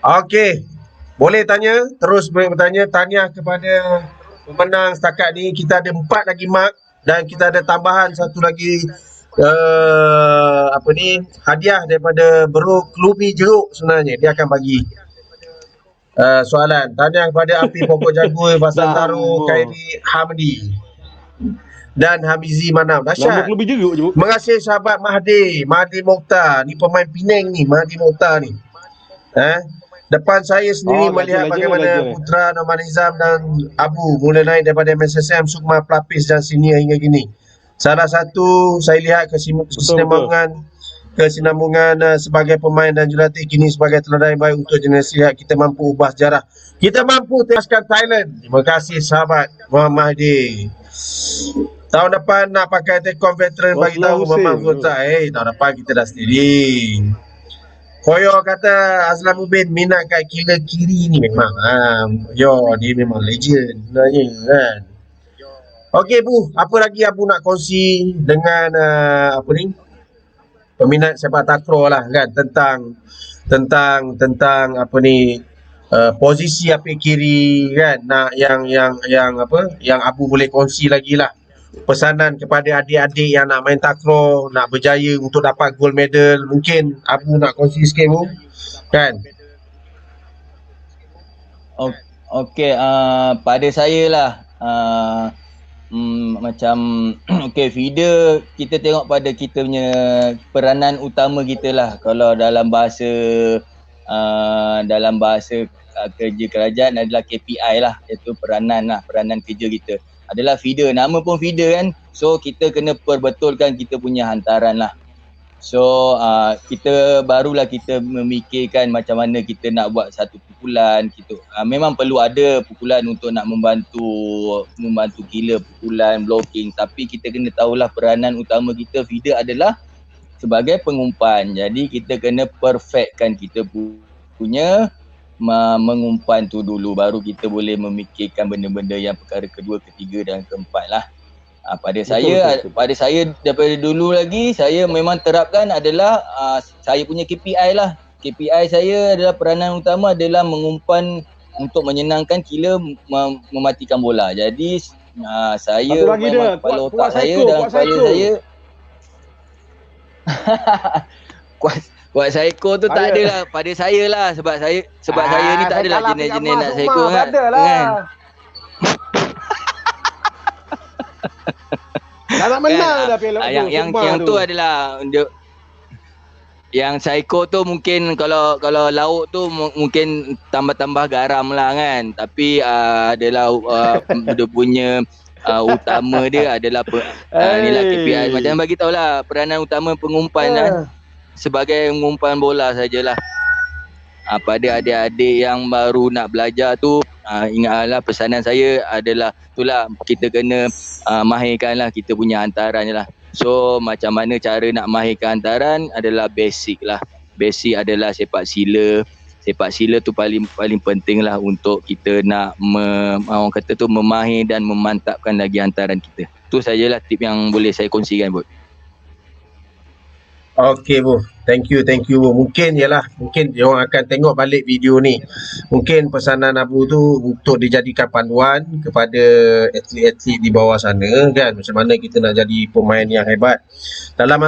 Okey. Boleh tanya? Terus boleh bertanya. Tahniah kepada pemenang setakat ni. Kita ada 4 lagi mark dan kita ada tambahan satu lagi hadiah daripada Bro Klubi Jeruk sebenarnya. Dia akan bagi soalan. Tahniah kepada Api Pokok Jagur, Vasantaro, Khairi Hamdi dan Hamizi Manam. Nama Dahsyat. lebih jeruk je. Terima kasih sahabat Mahdi Mokhtar. Ni pemain Penang ni, Mahdi Mokhtar ni. Depan saya sendiri melihat bagaimana Putra Norman Nizam dan Abu mula naik daripada MSSM, Sukma pelapis dan senior hingga kini. Salah satu saya lihat kesinambungan sebagai pemain dan jurulatih kini sebagai teladan yang baik untuk generasi lihat kita mampu ubah sejarah. Kita mampu temaskan Thailand. Terima kasih sahabat Muhammad Mahdi. Tahun depan nak pakai tekon veteran bagi tahu memang kota. Tahun depan kita dah sendiri. Koyo kata Azlan Mubin minat kat kira kiri ni memang. Dia memang legend sebenarnya kan. Okey Bu, apa lagi Abu nak kongsi dengan peminat sepak takraw lah kan tentang posisi api kiri kan, nak yang Abu boleh kongsi lagi lah pesanan kepada adik-adik yang nak main takraw, nak berjaya untuk dapat gold medal. Mungkin Abu nak kongsi sikit Bu kan. Okey, pada saya lah macam feeder kita tengok pada kita punya peranan utama kita lah. Kalau dalam bahasa kerja kerajaan adalah KPI lah, iaitu peranan kerja kita adalah feeder. Nama pun feeder kan, so kita kena perbetulkan kita punya hantaran lah. So kita barulah kita memikirkan macam mana kita nak buat satu pukulan. Kita memang perlu ada pukulan untuk nak membantu killer pukulan, blocking, tapi kita kena tahulah peranan utama kita feeder adalah sebagai pengumpan. Jadi kita kena perfectkan kita punya mengumpan tu dulu, baru kita boleh memikirkan benda-benda yang perkara kedua, ketiga dan keempat lah. Pada betul. saya daripada dulu lagi saya memang terapkan adalah saya punya KPI lah. KPI saya adalah peranan utama adalah mengumpan untuk menyenangkan killer mematikan bola. Jadi saya Satu lagi memang dia, kepala kuat otak saya psycho, dan kuat kepala psycho. saya kuat psycho tu tak Saya- ada lah pada saya lah sebab saya ni tak saya adalah kalah jenis-jenis Piala nak Mas psycho Umar, kan. tak ada lah. Kan? Dah nak menang Kan, dah Piala yang Umar tu adalah dia, yang psycho tu mungkin kalau lauk tu mungkin tambah-tambah garam lah kan, tapi adalah dia punya utama dia adalah inilah KPI macam bagi tahulah peranan utama pengumpan kan, sebagai pengumpan bola sajalah. Pada adik-adik yang baru nak belajar tu ingatlah pesanan saya adalah itulah kita kena mahirkanlah kita punya hantaran je lah. So macam mana cara nak mahirkan hantaran adalah basic lah. Basic adalah sepak sila. Sepak sila tu paling penting lah untuk kita nak orang kata tu memahir dan memantapkan lagi hantaran kita. Tu sajalah tip yang boleh saya kongsikan, Bud. Okey Bu, thank you Bu. Mungkin dia orang akan tengok balik video ni. Mungkin pesanan Abu tu untuk dijadikan panduan kepada atlet-atlet di bawah sana kan, macam mana kita nak jadi pemain yang hebat. Dalam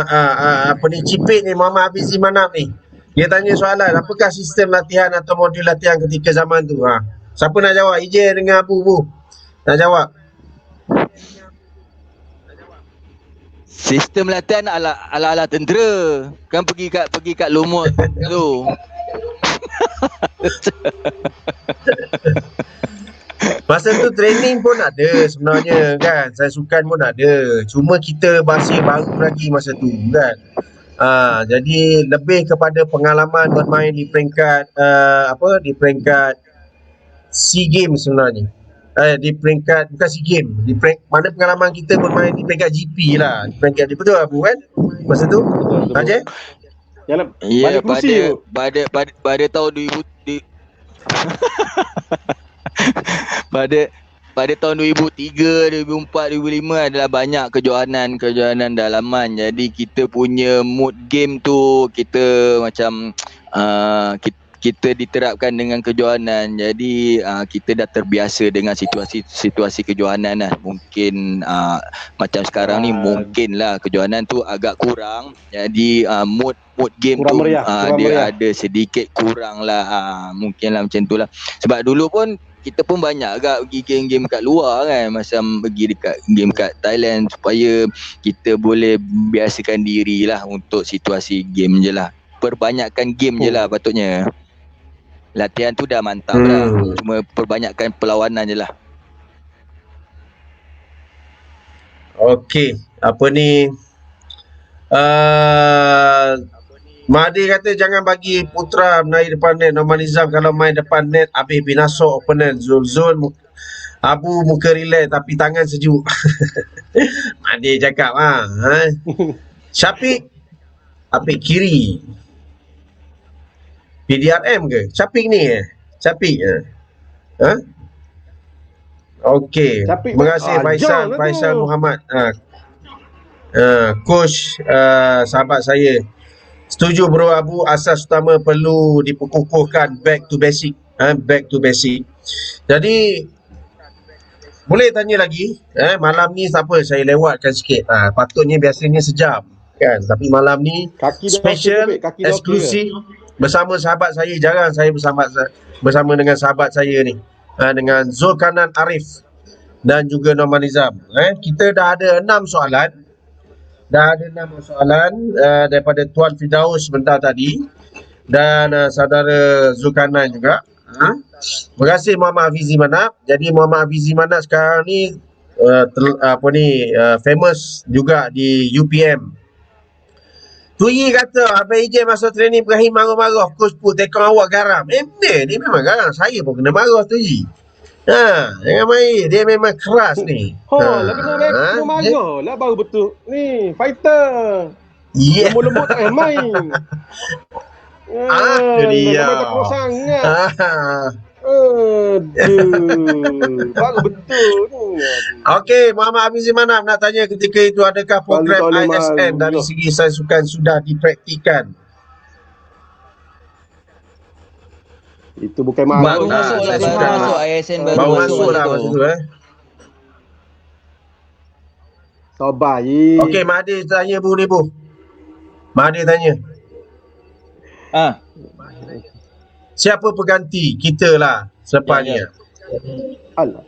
Cipit ni Muhammad Hafizi Manap ni, dia tanya soalan, apakah sistem latihan atau modul latihan ketika zaman tu? Siapa nak jawab? Ijin dengan Abu Bu. Nak jawab? Sistem latihan ala tentera. Kan pergi kat lumut tu. Masa tu training pun ada sebenarnya kan. Saya sukan pun ada. Cuma kita masih baru lagi masa tu kan. Jadi lebih kepada pengalaman bermain di peringkat di peringkat SEA Games sebenarnya. Di peringkat bukan SEA Games, mana pengalaman kita bermain di peringkat GP lah. Di peringkat GP betul Abu kan? Masa tu? Betul. Ajay? Ya, pada tahun 2000 pada tahun 2003, 2004, 2005 adalah banyak kejohanan dalaman. Jadi kita punya mood game tu kita macam kita diterapkan dengan kejohanan. Jadi kita dah terbiasa dengan situasi kejohanan lah. Mungkin macam sekarang ni mungkin lah kejohanan tu agak kurang. Jadi mood game kurang tu meriah. ada sedikit kurang lah. Mungkin lah macam tu lah. Sebab dulu pun kita pun banyak agak pergi game-game kat luar kan. Macam pergi dekat game kat Thailand supaya kita boleh biasakan diri lah untuk situasi game je lah. Perbanyakkan game je lah patutnya. Latihan tu dah mantap lah. Cuma perbanyakkan perlawanan je lah. Okey, Mahdi kata jangan bagi Putra menaik depan net. Norman Nizam kalau main depan net habis binasok opponent. Zul Abu muka relax tapi tangan sejuk. Mahdi cakap Syafiq Apik kiri PDRM ke? Syafiq ni Syafiq Okey. Terima kasih Faisal Muhammad. Coach sahabat saya. Setuju bro Abu, asas utama perlu diperkukuhkan back to basic. Back to basic. Jadi boleh tanya lagi. Malam ni siapa saya lewatkan sikit. Patutnya biasanya sejam kan, tapi malam ni special eksklusif bersama sahabat saya. Jarang saya bersama dengan sahabat saya ni, dengan Zulkarnain Arif dan juga Norman Nizam. Kita dah ada 6 soalan. Daripada Tuan Firdaus sebentar tadi dan saudara Zulkarnain juga. Terima kasih Muhammad Hafizi Manap. Jadi Muhammad Hafizi Manap sekarang ni famous juga di UPM. Tuyi kata Abang Ijin masa training Ibrahim marah-marah, coach pun tekong awak garam. Dia memang garam. Saya pun kena marah Tuyi. Jangan main. Dia memang keras ni. Lah kena rekod marah lah baru betul. Ni fighter. Lembut-lembut tak payah main. Itu dia. Main tak perlu sangat. Baru betul ni. Okey, Muhammad Hafizi Manaf nak tanya ketika itu adakah program Balik tahun ISN malu. dari segi sains sukan sudah dipraktikan? Itu bukan Baru malu. masuk lah, saya baru suka. masuk ISN baru Baru masuk masuk lah masa masa tu. tu So baik. Okey, Mahathir tanya Bu ni Bu. Mahathir tanya. Ah, Siapa pengganti kita lah selepas ni? Ya, Alah.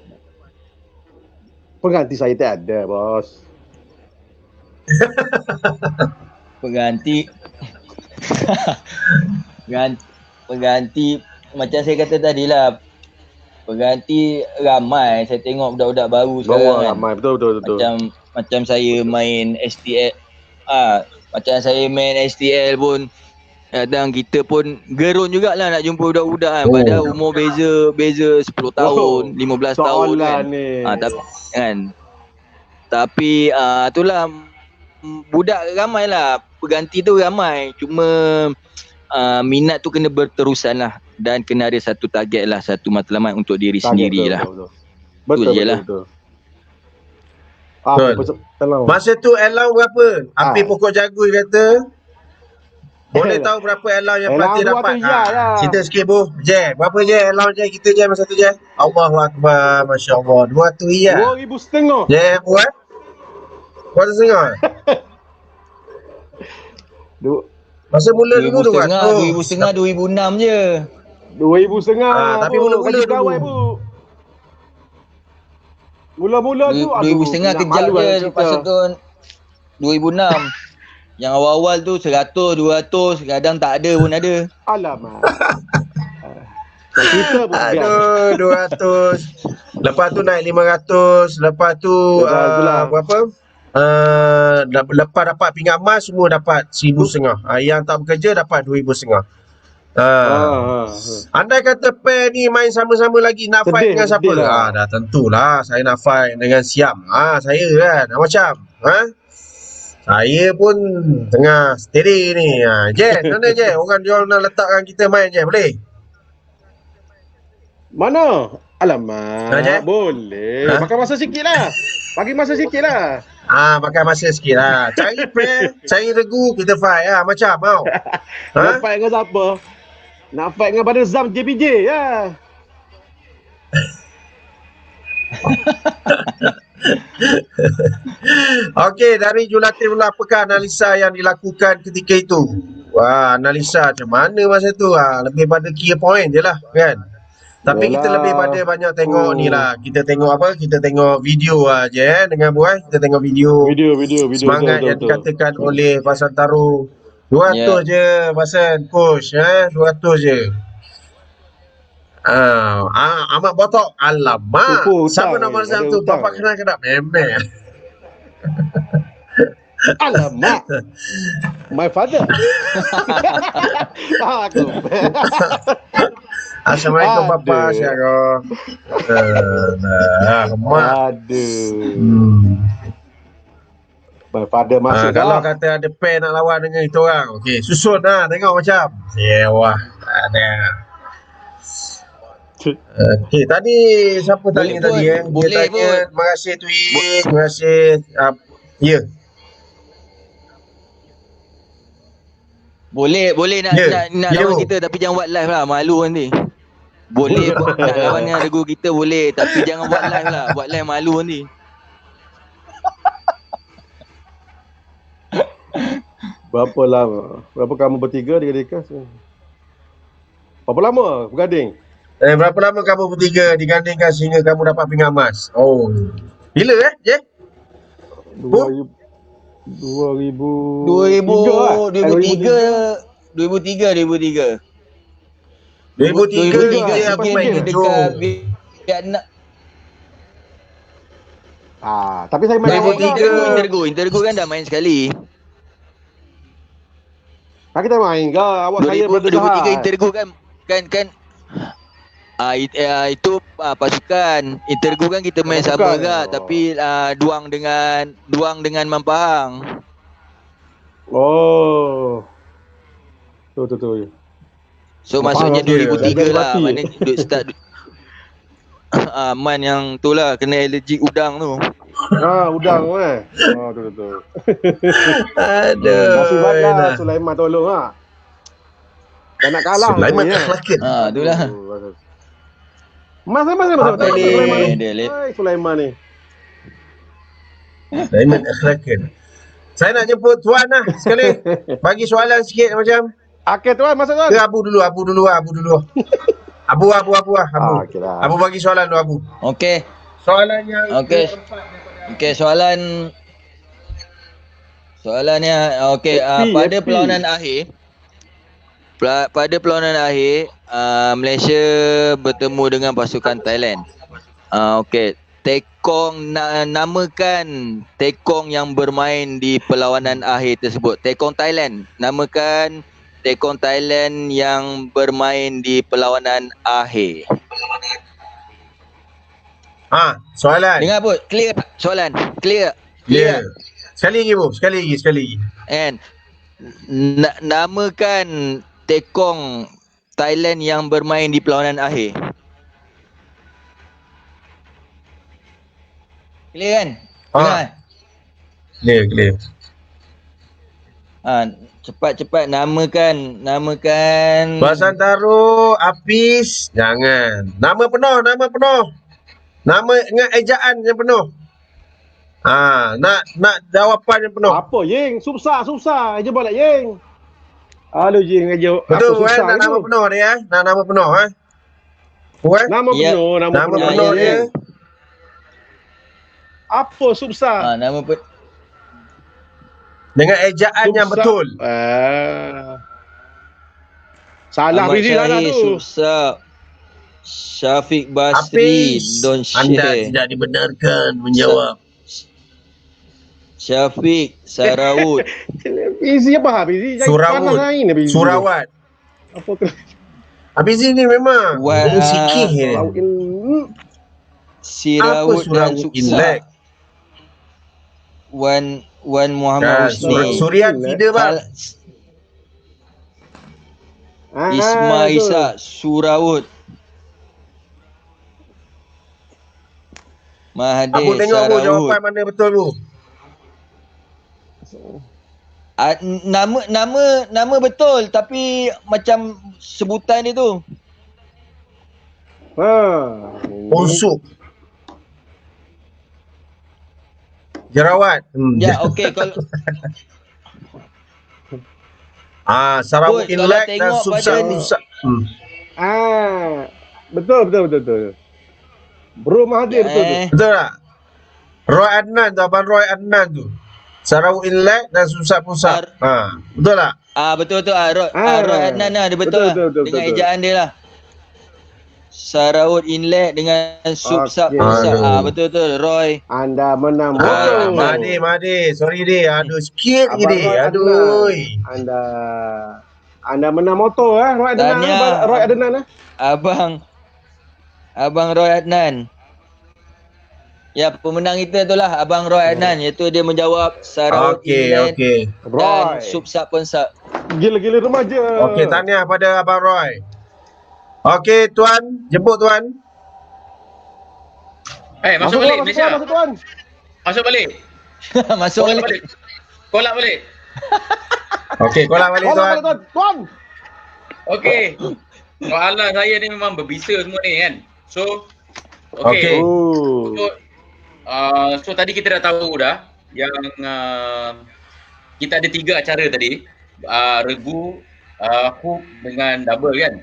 Pengganti saya tak ada, bos. pengganti pengganti macam saya kata tadi lah, pengganti ramai. Saya tengok budak-budak baru sekarang Bawa kan. ramai. Betul. Macam saya main STL, macam saya main STL pun kadang kita pun gerun jugalah nak jumpa budak-budak kan. Padahal umur beza 10 tahun, 15 tahun kan. Ni. Tapi itulah, budak ramai lah, pengganti tu ramai. Cuma minat tu kena berterusan lah, dan kena ada satu target lah, satu matlamat untuk diri sendiri lah. Betul. je lah. Betul. Masa tu allowance berapa? Api pokok jagung kata. Boleh tahu berapa allowance yang Fatih Allowance dapat? tu iyalah. Cerita sikit Bu. Je, berapa je allowance je kita je masa tu je? Allahu Akbar, Masya Allah. 200 iya. 2,500. Je, buat? 2,500? Masa mula dulu tu kan? 2,500, 2006 je. 2,500. Tapi mula-mula gaji dulu. pegawai, Bu. Mula-mula tu 2,500 kejap je, lepas tu 2006. Yang awal-awal tu 100, 200, kadang tak ada pun ada. Alamak. Kita pun Aduh, 200. Lepas tu naik 500. Lepas tu berapa? Lepas dapat pinggan emas semua dapat 1,500. Yang tak bekerja dapat 2,500. Andai kata pair ni main sama-sama lagi, nak fight dengan siapa? Lah. Dah tentulah saya nak fight dengan Siam. Saya kan macam saya pun tengah steady ni. Jen, mana Jen? Orang dia nak letakkan kita main je, boleh? Mana? Alamak. Boleh. Makan masa sikit lah. Bagi masa sikit lah. Makan masa sikit lah. Cari pair, cari regu, kita fight lah. Macam mau. Nak fight dengan siapa? Nak fight dengan pada Zam JPJ ya. Okey, dari Julatif, apakah analisa yang dilakukan ketika itu? Analisa macam mana masa tu? Lebih pada key point je lah kan. Tapi kita lebih pada banyak tengok ni lah. Kita tengok apa? Kita tengok video aja dengan buat. Kita tengok video. Semangat yang dikatakan oleh Pasan Taruh. 200 je Pasan push 200 je. Amat botok. Alamak. Siapa nama Zam tu? Bapak kenal ke tak? Memang. Alamak. My father. Aku. Assalamualaikum Bapa Syarah. My father masuk kalau kata ada pair nak lawan dengan itu orang. Okey, susun lah tengok macam. Wah, ada. Okey, tadi siapa tanya tadi Dia tanya, terima kasih Twi, terima kasih. Ya. Boleh nak lawan kita, tapi jangan buat live lah, malu nanti. Boleh nak lawan dengan regu kita boleh, tapi jangan buat live lah. Buat live malu nanti. Berapa lama? Berapa kamu bertiga digandingkan? Berapa lama berganding? Berapa lama kamu bertiga digandingkan sehingga kamu dapat pinggan emas? Oh. Bila Je? 2003 dia apa main dekat Vietnam. Tapi saya main 2003 Intergo kan dah main sekali. Kita main ke? Awak saya 2003 Intergo kan itu pasukan. Intergo kan kita main sama juga, tapi duang dengan Mampang. Betul. So maksudnya 2003 lah. Mana start Man yang tu lah, kena allergic udang tu. Udang betul. Aduh. Nasib baiklah Sulaiman tolong Tak nak kalah. Sulaiman akhlakkan. Itulah. Mas Apa ni? Sulaiman ni. Sulaiman akhlakkan. Saya nak jemput Tuan lah sekali. Bagi soalan sikit macam. Okey tuan, masuk tuan. Ke Abu dulu. Abu. Abu. Okey lah. Abu bagi soalan dulu Abu. Okey. Soalan yang Okey. Okey, soalannya okey, pada perlawanan akhir Malaysia bertemu dengan pasukan Thailand. Okey, namakan tekong yang bermain di perlawanan akhir tersebut. Tekong Thailand. Namakan tekong Thailand yang bermain di perlawanan akhir. Soalan. Dengar apa? Clear tak? Soalan. Clear. Clear. Sekali lagi Bu, sekali lagi. And namakan tekong Thailand yang bermain di perlawanan akhir. Clear kan? Dengar. Clear. Cepat namakan Basantaro, Apis, jangan. Nama penuh. Nama dengan ejaan yang penuh. Nak jawapan yang penuh. Apa Yeng? Susah je boleh Yeng. Aduh Yeng aja. Betul kan? Nak nama penuh dia Nak nama penuh Nama penuh dia. Apa susah? Nama dengan ejaan yang betul. Salah Fizi salah tu. Susah. Syafiq Basri, don't Anda share. tidak dibenarkan menjawab. Syafiq Sarawut. Fizi apa Fizi? Surawat. Apa tu? Fizi ni memang sikih ni. Sirawut dan Suksa. Wan Muhammad Husni. Surian tidak bang. Isma Isa Surawut. Mahathir Abu tengok Bu, Sarawut. jawapan mana betul Bu? Nama betul tapi macam sebutan dia tu. Unsuk. Jerawat. Ya, okey kalau Sarawak Inlek dan tengok Susah. Betul. Bro Mahathir betul tu. Betul tak? Roy Adnan tu, Abang Roy Adnan tu. Sarawak Inlek dan Susah Pusat. Betul tak? Betul. Roy Adnan lah, dia betul. Dengan ejaan dia lah. Sarawak Inlet dengan Subsab Pusat. Betul Roy. Anda menang. Mahdi. Sorry dia. Aduh sikit lagi dia. Aduh. Anda menang motor Roy Adnan. Abang Roy Adnan. Ya, pemenang kita itulah Abang Roy Adnan, iaitu dia menjawab Sarawak Inlet dan Subsab Pusat. Gila-gila remaja. Okey, tahniah pada Abang Roy. Okey, Tuan, jemput Tuan. Masuk balik Malaysia. Masuk Tuan. Masuk balik. Masuk balik. Kolak balik. Okey, kolak balik Tuan. Tuan. Okey. Soalan saya ni memang berbisa semua ni kan. So, okey. So tadi kita dah tahu dah yang kita ada 3 cara tadi. Regu, hook dengan double kan.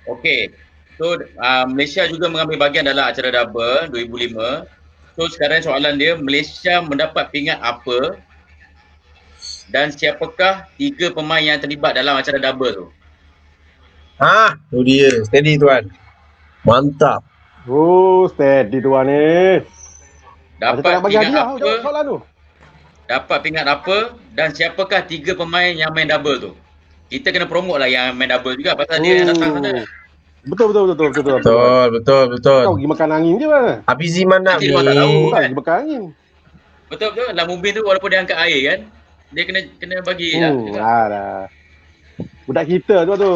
Okey. So Malaysia juga mengambil bahagian dalam acara double 2005. So sekarang soalan dia, Malaysia mendapat pingat apa dan siapakah 3 pemain yang terlibat dalam acara double tu? Tu dia. Steady Tuan. Mantap. Steady Tuan ni. Dapat pingat apa? Soalan tu. Dapat pingat apa dan siapakah 3 pemain yang main double tu? Kita kena promote lah yang main double juga pasal dia yang datang sana. Betul. Betul. Kau pergi makan angin je lah. Hafizi mana ni? Pergi makan angin. Betul. Dalam Mubin tu walaupun dia angkat air kan, dia kena bagi lah. Dah. Budak kita tu.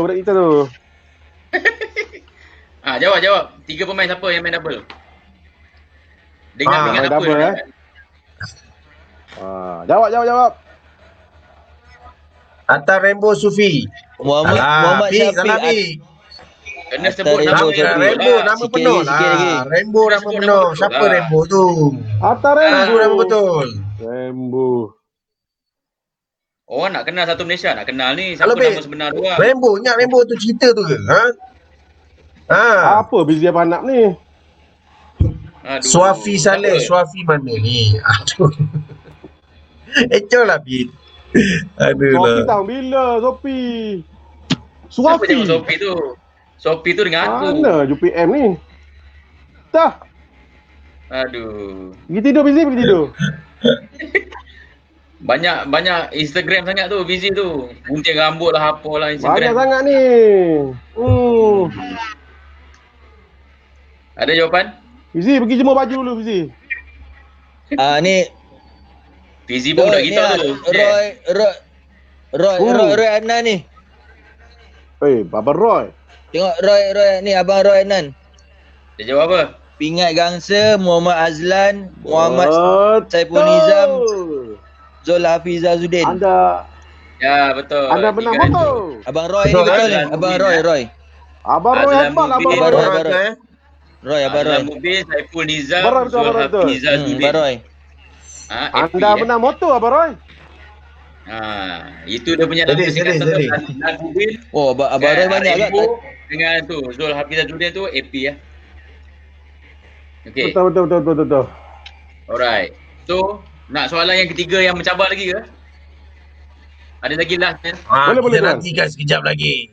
Jawab. 3 pemain siapa yang main double? Dengan main apa? double, Jawab. Atas Rainbow Sufi. Muhammad Pi, salah Syafiq. Pi. Kena Atas sebut nama Rainbow dia Sufi. dulu Rainbow lah. nama Sikit penuh lagi, sikit lagi. lah. Rainbow Kena nama sebut nama penuh. betul Siapa lah. Rainbow tu? Atas Rainbow nama betul. Rainbow. Orang nak kenal satu Malaysia, nak kenal ni siapa Kalau, Pi, nama sebenar dia orang. Rainbow, ingat Rainbow tu cerita tu ke? Apa busy apa anak ni? Aduh. Suafi Saleh, Siapa? Suafi mana ni? Aduh. Ecoh lah, Pi. Aduh Sofi lah. tahun bila Sofi? Siapa Suafi. jawab Sophie tu? Sophie tu dengan aku. Mana UPM ni? Dah. Aduh. Pergi tidur busy, pergi tidur. Banyak Instagram sangat tu, busy tu. Gunting rambut lah, apalah Banyak Instagram. sangat ni. Ada jawapan? Busy pergi jemur baju dulu busy. Ni Busy pun budak ni kita tu. Roy Adnan ni. Baba Roy. Tengok Roy ni, abang Roy Adnan. Dia jawab apa? Pingat Gangsa, Muhammad Azlan, Muhammad Betul. Saiful Nizam, Zul Hafizazuddin. Anda Betul. benar Tiga betul. itu. Abang Roy ni Betul, betul ni. Azlan Abang Mubin, Roy. Abang Roy Azlan hebat, Abang Mubin. Roy. Abang Roy. Orang tu, Abang Roy. Azlan Mubin, Saiful Nizam, Betul, betul, Zul betul. Hafiza Zuddin. Abang Roy. Anda benar motor Abang Roy. Itu dia punya nama Sedih. Azlan Mubin. Oh, Abang Roy banyak kat. Dengan tu Zul Hafiza Zuddin tu AP ya. Okey. Betul. Alright. So, nak soalan yang ketiga yang mencabar lagi ke? Ada lagi last kan? Boleh, Kita tuan. nantikan sekejap lagi.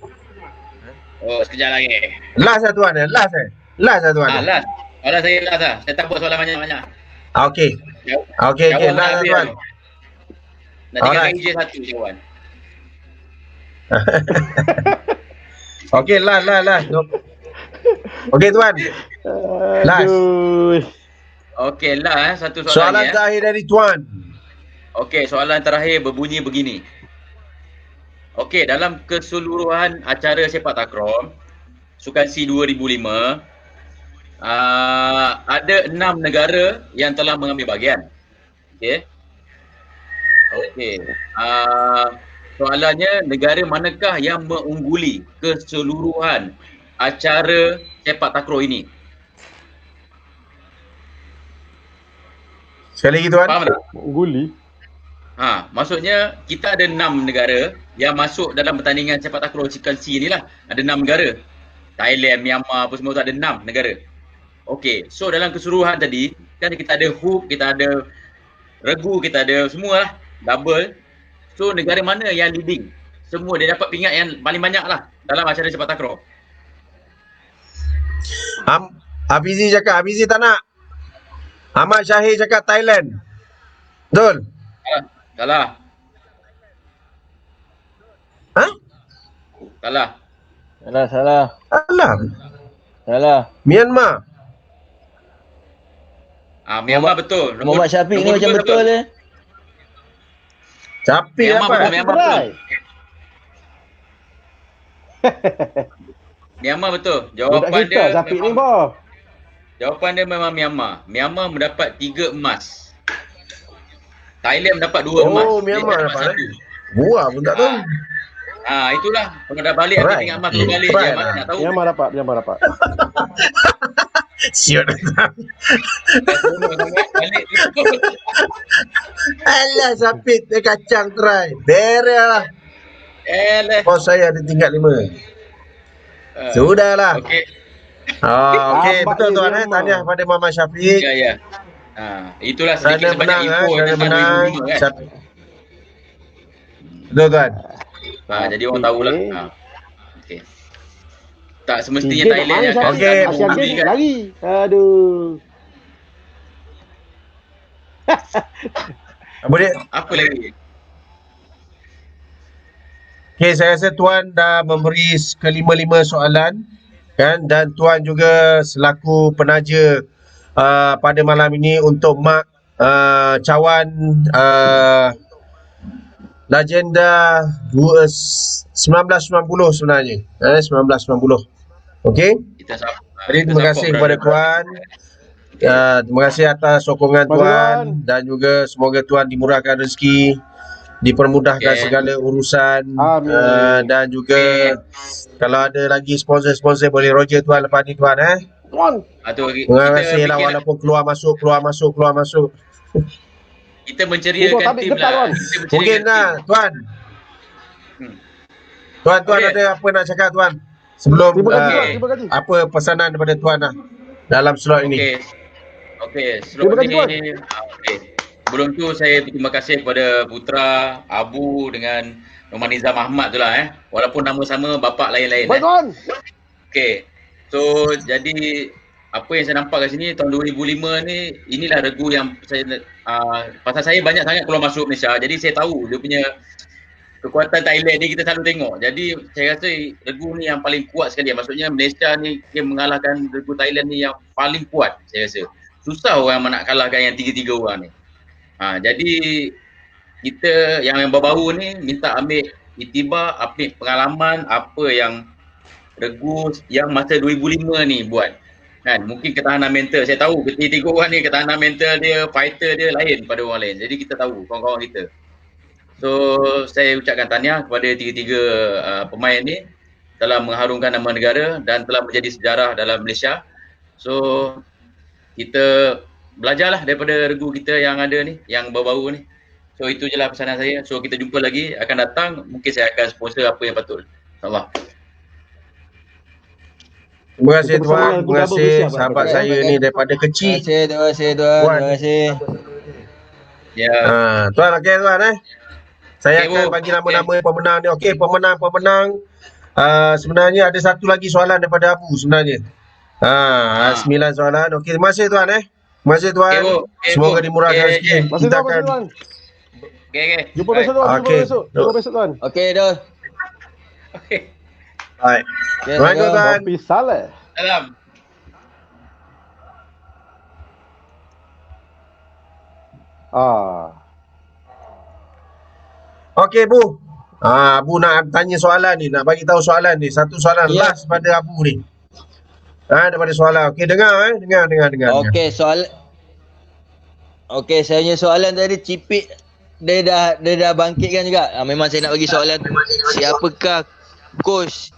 Oh, sekejap lagi. Last lah tuan. Last lah tuan. Last. Soalan saya last lah. Saya tak buat soalan banyak-banyak. Okey. Okey. Jawab Last lah habis tuan. tu. Nak tinggal Alright. lagi je satu jawapan. Okey, last. Okey tuan. Last. Aduh. Okey, last satu soalan Soalan ni. terakhir dari tuan. Okey, soalan terakhir berbunyi begini. Okey, dalam keseluruhan acara sepak takraw Sukan C 2005 ada 6 negara yang telah mengambil bahagian. Okey. Soalannya, negara manakah yang mengungguli keseluruhan acara sepak takraw ini? Sekali lagi tuan. Faham tak? Guli. Maksudnya kita ada 6 negara yang masuk dalam pertandingan sepak takraw Sukan C ni lah. Ada 6 negara. Thailand, Myanmar apa semua tu, ada 6 negara. Okey, so dalam keseluruhan tadi kan kita ada hoop, kita ada regu, kita ada semua lah, double. So negara mana yang leading? Semua dia dapat pingat yang paling banyak lah dalam acara sepak takraw. Hafizi cakap, Hafizi tak nak. Ahmad Syahir cakap Thailand. Betul? Salah. Salah. Salah. Myanmar. Myanmar betul. Muhammad Syafiq ni nombor macam dua betul eh. Capik Myanmar apa? betul, Myanmar betul. Right. Myanmar betul. Budak Jawapan kita dia Syafiq ni memang, boh. jawapan dia memang Myanmar. Myanmar mendapat 3 emas. Thailand mendapat 2 emas. Oh, Dia Myanmar dapat dapat, 1. Buah pun tak tahu. Itulah. Kalau dah balik Right. ada tinggal emas tu balik je. Right. Mana nak tahu. Myanmar dapat. Siot. Balik Alah, Sapit dia kacang try. Beres lah. Bos saya ada tingkat 5. Sudahlah. Okey. Okey, Lambat betul ni tuan. Myanmar. Tahniah pada Muhammad Syafiq. Ya. Itulah sedikit Kerana sebanyak menang, info kerana tentang menang. 2005 kan. Syafiq. Betul tuan. Jadi orang tahulah. Okey. Tak semestinya Sikit Thailand mana yang akan Syafiq? Okey. Asyik ambil Games kan. lagi. Aduh. Boleh. Apa lagi? Okey, saya rasa tuan dah memberi kelima-lima soalan kan, dan tuan juga selaku penaja pada malam ini untuk mark cawan legenda 1990 sebenarnya. 1990. Okey. Kita support. Jadi terima kasih kepada Tuan. Terima kasih atas sokongan Tuan dan juga semoga Tuan dimurahkan rezeki, dipermudahkan segala urusan. Dan juga kalau ada lagi sponsor-sponsor boleh Roger Tuan lepas ni Tuan Tuan. Terima kasih lah walaupun keluar masuk. Kita menceriakan tim lah. Mungkin lah Tuan. Tuan ada apa nak cakap Tuan? Sebelum apa pesanan daripada Tuan lah dalam slot ini? Okey, slot ini. Sebelum tu saya terima kasih kepada Putra, Abu dengan Muhammad Nizam Ahmad tu lah Walaupun nama sama bapak lain-lain Okey. So jadi apa yang saya nampak kat sini tahun 2005 ni, inilah regu yang saya pasal saya banyak sangat keluar masuk Malaysia. Jadi saya tahu dia punya kekuatan Thailand ni, kita selalu tengok. Jadi saya rasa regu ni yang paling kuat sekali. Maksudnya Malaysia ni dia mengalahkan regu Thailand ni yang paling kuat saya rasa. Susah orang nak kalahkan yang 3-3 orang ni. Jadi kita yang baru-baru ni minta ambil iktibar, ambil pengalaman apa yang regu yang masa 2005 ni buat. Kan, mungkin ketahanan mental. Saya tahu ketiga orang ni ketahanan mental dia, fighter dia lain pada orang lain. Jadi kita tahu kawan-kawan kita. So saya ucapkan tahniah kepada tiga-tiga pemain ni telah mengharumkan nama negara dan telah menjadi sejarah dalam Malaysia. So kita belajarlah daripada regu kita yang ada ni, yang baru-baru ni. So itu je lah pesanan saya. So kita jumpa lagi akan datang, mungkin saya akan sponsor apa yang patut. InsyaAllah. Terima kasih Tuan, terima kasih sahabat saya ni daripada kecil. Terima kasih. Ya. Tuan okey Tuan Saya akan bagi nama-nama pemenang ni. Okey, pemenang. Sebenarnya ada satu lagi soalan daripada Abu sebenarnya. 9 soalan. Okey, terima kasih Tuan Terima kasih Tuan. Semoga dimurahkan rezeki. Kita akan jumpa besok Tuan. Jumpa besok Tuan. Okey dah. Okey. Baik. Assalamualaikum Tuan. Kopi Saleh. Salam. Okey Bu. Abu nak tanya soalan ni, nak bagi tahu soalan ni. Satu soalan last pada Abu ni. Daripada soalan. Okey, dengar. Okey, Okey, saya punya soalan tadi Cipit dia dah bangkitkan juga. Memang saya nak bagi soalan. Siapakah coach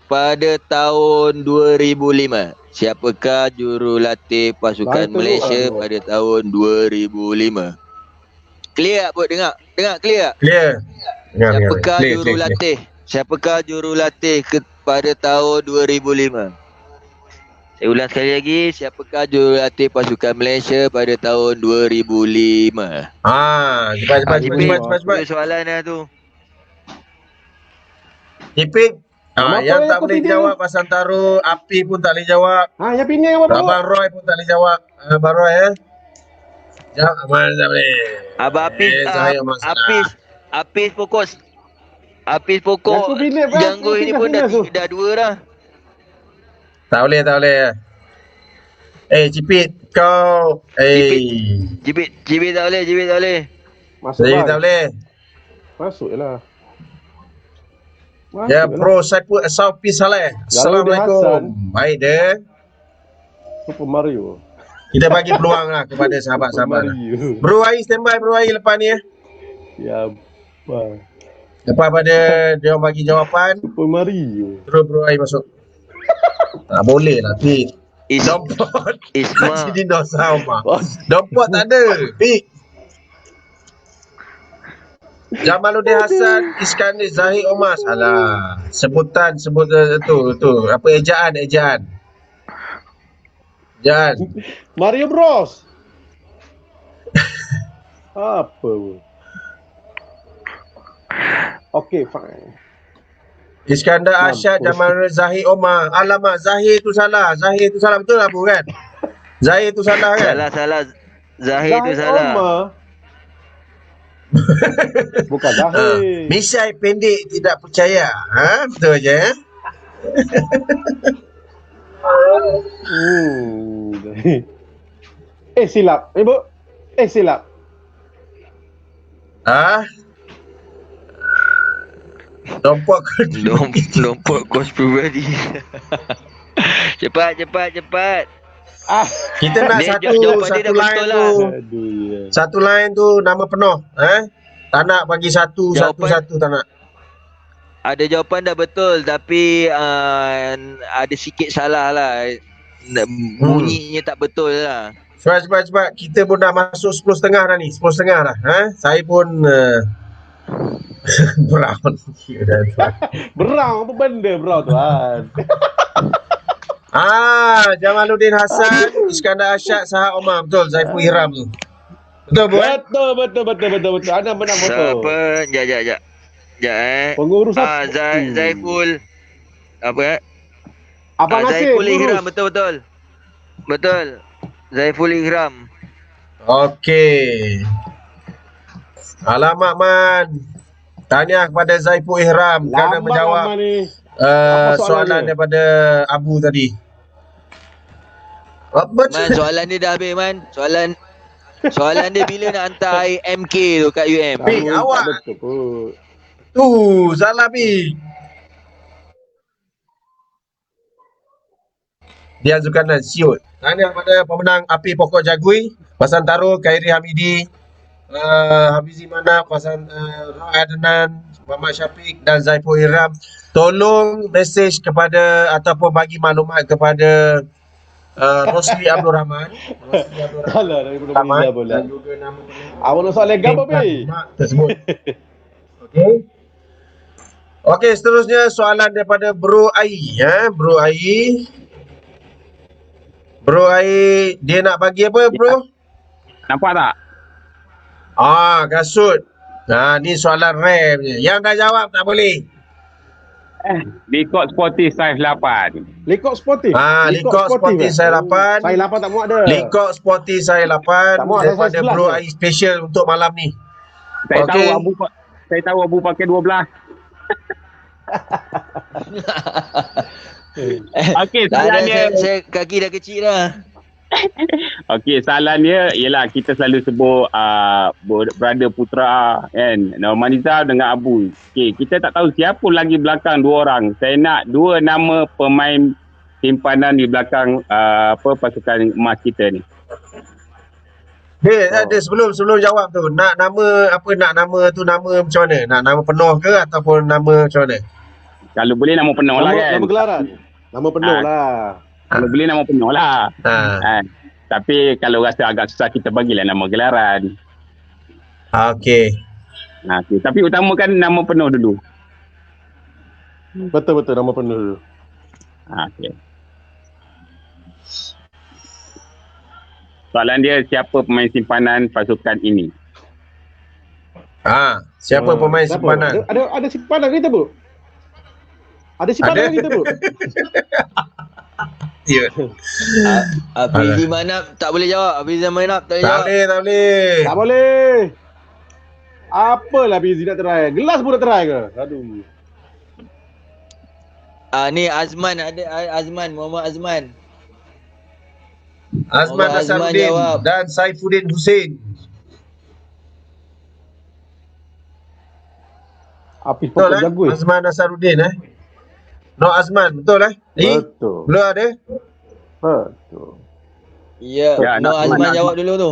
pada tahun 2005? Siapakah jurulatih pasukan Malaysia pada tahun 2005? Clear tak Bud? Dengar clear tak? Clear. Siapakah jurulatih pada tahun 2005? Saya ulang sekali lagi, siapakah jurulatih pasukan Malaysia pada tahun 2005? Cepat. Soalan dah tu. Cipik. Yang tak boleh jawab pasal taruh api pun tak boleh jawab. Yang Penang apa? Abang Roy pun tak boleh jawab. Abang Roy jawab aman tak boleh. Abang Apis fokus. Apis pokok janggut ini pun dah 2 dah. Tak boleh. Cipit kau. Cipit tak boleh. Masuk tak boleh. Masuk je lah. Ya bro, saya pun Southeast Saleh. Assalamualaikum. Baik deh. Super Mario. Kita bagi peluang lah kepada sahabat-sahabat. Bro Ai standby Bro Ai lepas ni Ya. Lepas pada dia orang bagi jawapan Super Mario. terus Bro Ai masuk. Tak boleh lah Pik. Dompot Haji dinosaur Dompot tak ada Pik. Jamaluddin Hassan, Iskandar, Zahid Omar. Alah, sebutan tu apa ejaan. Mario Bros. Apa? Okey, fine. Iskandar Asyad, Jamaluddin, Zahid Omar. Alamak, Zahid tu salah betul lah Bu kan? Zahid tu salah kan? Salah. Zahid tu salah. Omar. Bukan Zahid. Misai pendek tidak percaya. Betul je Silap. Ibu. Silap. Dompot kos pribadi. Cepat. Kita nak Dia satu jawapan dia dah line betul tu. lah. Aduh. Satu line tu nama penuh. Tak nak bagi satu Jawapan- tak nak. Ada jawapan dah betul tapi ada sikit salah lah. Bunyinya tak betul lah. Cepat. Kita pun dah masuk 10.30 dah ni. 10.30 dah. Saya pun brown. Berang apa benda berang tuan? Jamaluddin Hassan, Iskandar Asyad, Sahab Omar. Betul, Zaiful Ihram tu. Betul, Bu? Betul. Ana menang betul. Siapa? Sekejap. Pengurus Zaiful. Apa? Abang Nasir. Zaiful Ihram, betul. Zaiful Ihram. Okey. Alamak, Man. Tahniah kepada Zaiful Ihram kerana menjawab ni. soalan daripada Abu tadi. Apa? Man, soalan dia dah habis, Man. Soalan dia bila nak hantar MK tu kat UM. Awak. Betul pun. Tu, salah Bi. Dia Zulkarnain, siut. Tahniah kepada pemenang Api Pokok Jagui, Pasan Taro, Khairi Hamidi, Hafizi Manaf, Pasan Roy Adnan, Muhammad Syafiq dan Zaiful Ihram. Tolong mesej kepada ataupun bagi maklumat kepada Rosli Abdul Rahman. Alah, daripada boleh. Dan juga nama Awak nak soal lega apa, Bi? tersebut. Okey, seterusnya soalan daripada Bro Ai, Bro Ai, dia nak bagi apa, Bro? Nampak tak? Kasut. Ni soalan rare punya. Yang dah jawab tak boleh. Likot Sporty saiz 8. Likot Sportif. Likot Sporty saiz 8. Saiz 8 tak muat dah. Likot Sporty saiz 8 Tak muat, daripada saiz 11 Bro je. Ai special untuk malam ni. Saya Okey. tahu Abu pakai 12. Okey, Tak ada, soalan dia. saya kaki dah kecil dah. Okey, soalan dia ialah kita selalu sebut brother Putra kan, Normaniza dengan Abu. Okey, kita tak tahu siapa lagi belakang dua orang. Saya nak dua nama pemain simpanan di belakang pasukan emas kita ni. Ada sebelum jawab tu, nak nama tu nama macam mana? Nak nama penuh ke ataupun nama macam mana? Kalau boleh nama penuh lah kan. Nama gelaran. Nama penuh lah. Kalau boleh nama penuh lah. Tapi kalau rasa agak susah kita bagilah nama gelaran. Okey. Okay. Tapi utamakan nama penuh dulu. Betul nama penuh dulu. Okey. Soalan dia, siapa pemain simpanan pasukan ini? Siapa pemain simpanan? Ada simpanan kita, Bu? Ada simpanan kita, Bu? Ya. Afizi Manap tak boleh jawab. Afizi Manap tak boleh Tak jawab. boleh. Tak boleh. Apalah Fizi nak try? Gelas pun nak try ke? Aduh. Ni Azman ada. Muhammad Azman. Azman Azman Nasaruddin jawab. dan Saifuddin Hussein. Api Betul pokok jagung. Azman Nasaruddin No Azman, betul Betul. Belum ada? Betul. Ya, Ya, no nak- Azman nak- jawab dulu tu.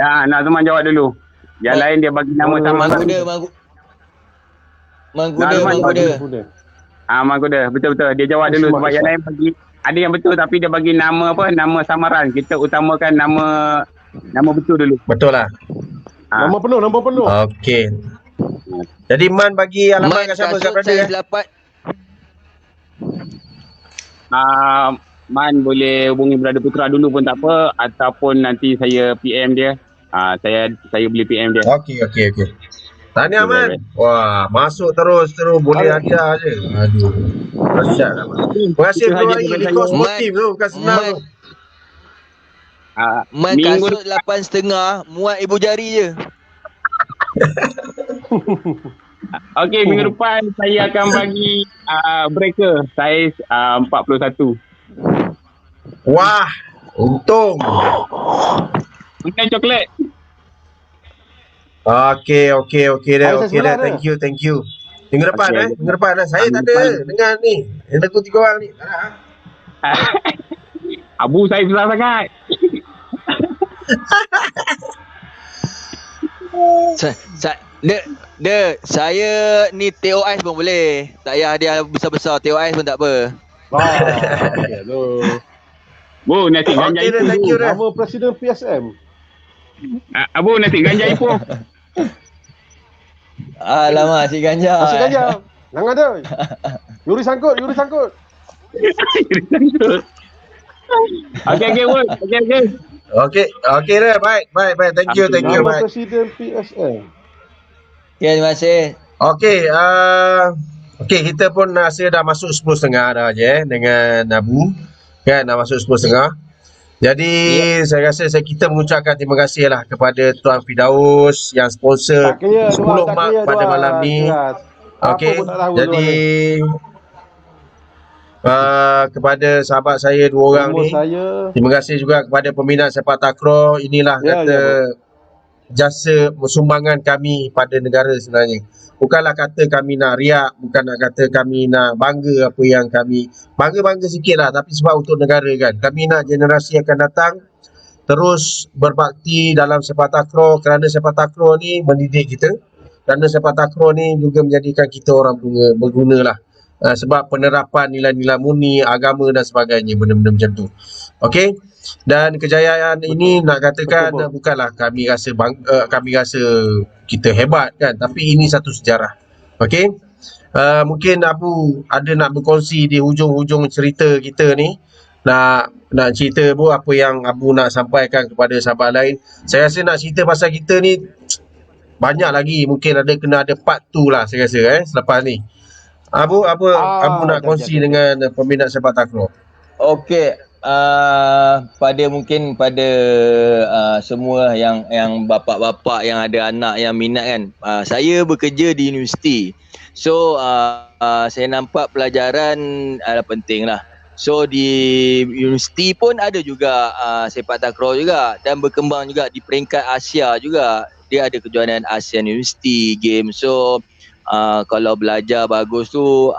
Ya, Nazman jawab dulu. Yang lain dia bagi nama sama. Mangkuda. Mangkuda. Betul-betul. Dia jawab dulu sebab yang lain bagi, ada yang betul tapi dia bagi nama nama samaran. Kita utamakan nama betul dulu. Betul lah. Nama penuh. Okey. Jadi Man bagi alamat kat siapa? Kat brother Saiz 8. Man boleh hubungi Brother Putra dulu pun tak apa, ataupun nanti saya PM dia. Saya boleh PM dia. Okey. Tahniah Okey, Man. Wah, masuk terus boleh hadiah je. Aduh. Dahsyat lah. Terima kasih Itu Bro saja Ai. daripada Likos saya. Sportif tu bukan senang tu. Man Minggu kasut 8.5 muat ibu jari je. Okey, minggu depan saya akan bagi breaker saiz 41. Wah, untung. Makan coklat. Okey dah. Saya sebelah dah. Thank you. Minggu depan Okey. Minggu depan Saya Minggu tak ada depan. dengan ni. Yang aku 3 orang ni. Tak ada. Abu saya besar sangat. Saya ni teh ais pun boleh. Tak payah dia besar-besar, teh ais pun tak apa. okey tu. Bu, nasi ganja Okey dah, Ipoh. thank you dah. Nama Presiden PSM. Abu, nasi ganja Ipoh. Alamak, si ganja. Masih ganja. Jangan tu. Yuri sangkut. Okey, Bu. Okey. Okey dah, baik. Thank you, Nama baik. Presiden PSM. Ya, terima kasih. Okey, kita pun rasa dah masuk 10.30 dah je dengan Abu. Kan, dah masuk 10.30. Jadi, saya rasa kita mengucapkan terima kasih lah kepada Tuan Firdaus yang sponsor Tak kira 10 Tuan, tak mark kira pada Tuan. malam ni. Keras. Apa Okey, pun tak tahu jadi kepada sahabat saya dua orang Umur ni, saya. terima kasih juga kepada peminat sepak takraw. Inilah Ya, kata ya, jasa sumbangan kami pada negara sebenarnya. Bukanlah kata kami nak riak, bukan nak kata kami nak bangga apa yang kami bangga sikit lah, tapi sebab untuk negara kan. Kami nak generasi akan datang terus berbakti dalam sepak takraw, kerana sepak takraw ni mendidik kita, kerana sepak takraw ni juga menjadikan kita orang berguna lah. Sebab penerapan nilai-nilai murni, agama dan sebagainya, benda-benda macam tu. Okey. Dan kejayaan ini nak katakan Betul, bukanlah kami rasa kami rasa kita hebat kan, tapi ini satu sejarah. Okey. Mungkin Abu ada nak berkongsi di hujung-hujung cerita kita ni, nak cerita Bu apa yang Abu nak sampaikan kepada sahabat lain. Saya rasa nak cerita pasal kita ni banyak lagi, mungkin ada part 2 lah saya rasa selepas ni. Abu nak kongsi dengan peminat sepak takraw. Okey, pada semua yang bapa-bapa yang ada anak yang minat kan. Saya bekerja di universiti. So saya nampak pelajaran penting lah. So di universiti pun ada juga sepak takraw juga dan berkembang juga di peringkat Asia juga. Dia ada kejohanan ASEAN University Game. So kalau belajar bagus tu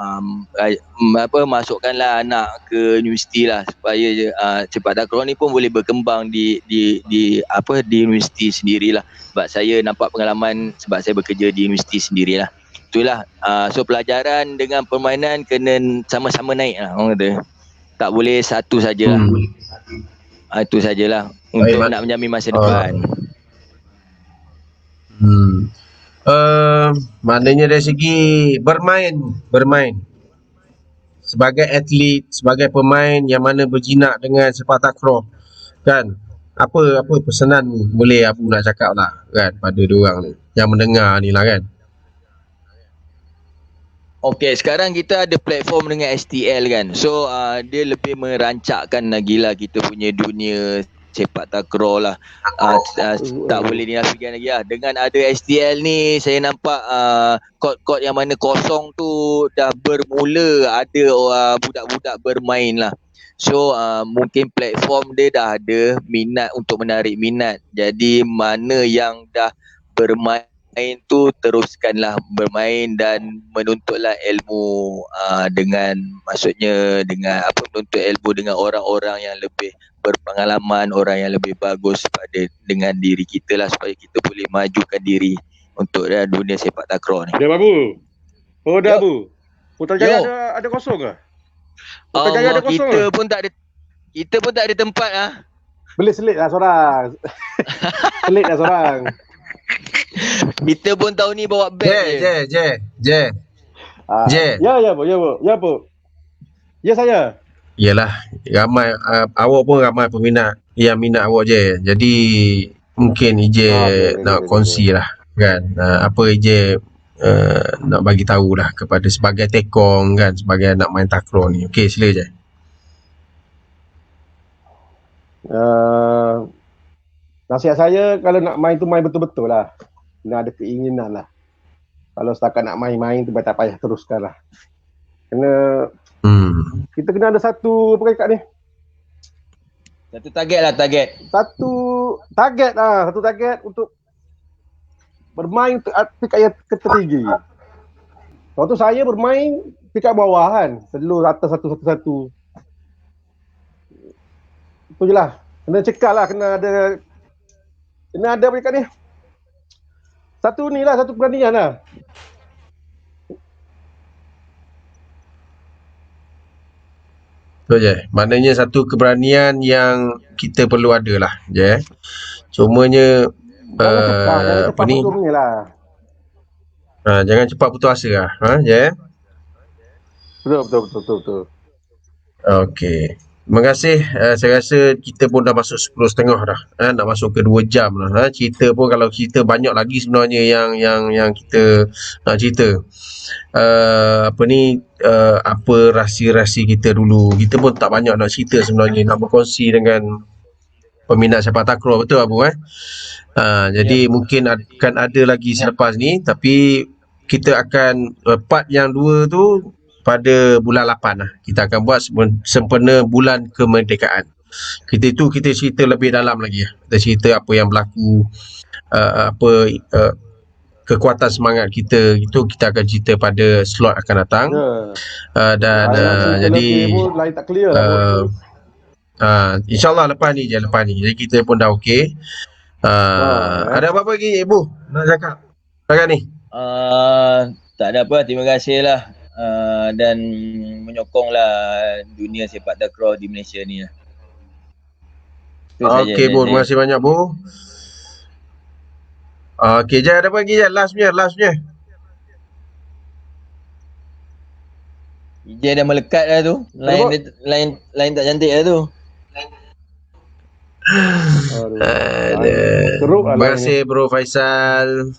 masukkanlah anak ke universiti lah supaya sepak takraw ni pun boleh berkembang di universiti sendirilah. Sebab saya nampak pengalaman sebab saya bekerja di universiti sendirilah. Itulah so pelajaran dengan permainan kena sama-sama naik lah orang kata. Tak boleh satu sajalah. Itu sajalah untuk nak menjamin masa depan. Maknanya dari segi bermain sebagai atlet, sebagai pemain yang mana berjinak dengan sepak takraw kan, apa pesanan boleh Abu nak cakap lah kan pada diorang ni yang mendengar ni lah kan. Okey, sekarang kita ada platform dengan STL kan. So dia lebih merancakkan lagi lah kita punya dunia sepak takraw lah. Tak boleh dinafikan lagi lah. Dengan ada STL ni, saya nampak court-court yang mana kosong tu dah bermula ada budak-budak bermain lah. So mungkin platform dia dah ada minat untuk menarik minat. Jadi mana yang dah bermain tu teruskanlah bermain dan menuntutlah ilmu dengan maksudnya dengan menuntut ilmu dengan orang-orang yang lebih berpengalaman, orang yang lebih bagus dengan diri kita lah supaya kita boleh majukan diri untuk dunia sepak takraw ni. Dah Abu. Oh dah Abu. Putrajaya ada kosong ke? Putrajaya ada kosong kita pun tak ada tempat lah. Selit lah seorang. Selit lah seorang. Kita pun tahun ni bawa beg je. Ya Bu. Ya saya. Yalah, ramai awak pun ramai peminat yang minat awak je. Jadi mungkin nak kongsi lah kan. Apa nak bagi tahu lah kepada sebagai tekong kan, sebagai nak main takraw ni. Okey, sila je. Nasihat saya kalau nak main tu main betul-betul lah. Kena ada keinginan lah. Kalau setakat nak main-main tu tak payah teruskan lah. Kena kita kena ada satu peringkat ni. Satu target. Satu target untuk bermain peringkat ketertinggi. Waktu saya bermain peringkat bawah kan. Selalu atas satu-satu. Itu je lah. Kena cekal lah, kena ada apa dekat ni. Satu peranian lah. Betul je. Maknanya satu keberanian yang kita perlu ada lah. Je. Cumanya Jangan cepat ni? putus ni lah. Jangan cepat putus asa lah. Je. Betul. Okey. Terima kasih. Saya rasa kita pun dah masuk 10.30 dah. Nak masuk ke 2 jam lah. Cerita pun kalau cerita banyak lagi sebenarnya yang kita nak cerita. Apa rahsia-rahsia kita dulu. Kita pun tak banyak nak cerita sebenarnya. Nak berkongsi dengan peminat sepak takraw. Betul Abu? Jadi mungkin akan ada lagi selepas ni. Tapi kita akan part yang 2 tu pada bulan 8 lah. Kita akan buat sempena bulan kemerdekaan. Kita cerita lebih dalam lagi lah. Kita cerita apa yang berlaku, kekuatan semangat kita, itu kita akan cerita pada slot akan datang. Jadi lain tak clear lah. InsyaAllah lepas ni. Jadi kita pun dah okey. Ada apa-apa lagi Ibu nak cakap sekarang ni? Tak ada apa, terima kasih lah. Dan menyokonglah dunia sepak takraw di Malaysia ni lah. Okey Bu, terima kasih banyak Bu. Okey, Jai ada apa lagi Jai? Last punya. Ijai dah melekat dah tu. Lain tak cantik dah tu. Terima kasih Bro Faisal.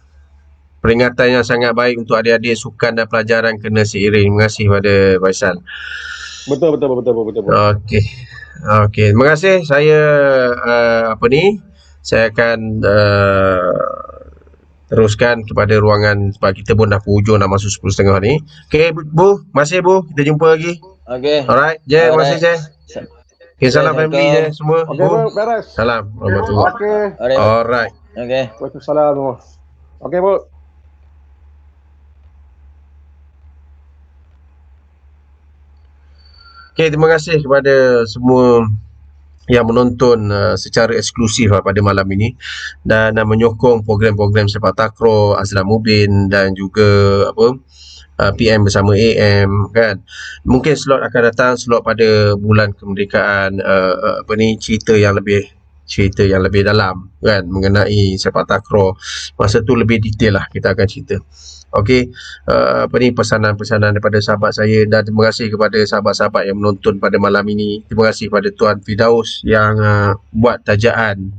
Peringatan yang sangat baik untuk adik-adik, sukan dan pelajaran kena seiring. Terima kasih pada Faisal. Betul. Okey, terima kasih. Saya saya akan teruskan kepada ruangan sebab kita pun dah penghujung, nak masuk 10.30 ni. Okey Bu, masih Bu, kita jumpa lagi. Okey. Alright, Jai, terima kasih Jai. Okay, salam family je semua. Okey, beres. Salam warahmatullahi. Okey. Alright. Okey. Waalaikumsalam semua. Okey, Bu. Okay, terima kasih kepada semua yang menonton secara eksklusif pada malam ini dan menyokong program-program sepak takraw Azlan Mubin dan juga PM bersama AM kan. Mungkin slot akan datang, slot pada bulan kemerdekaan, cerita yang lebih dalam kan mengenai sepak takraw. Masa tu lebih detail lah kita akan cerita. Okey, pesanan-pesanan daripada sahabat saya, dan terima kasih kepada sahabat-sahabat yang menonton pada malam ini. Terima kasih kepada Tuan Firdaus yang buat tajaan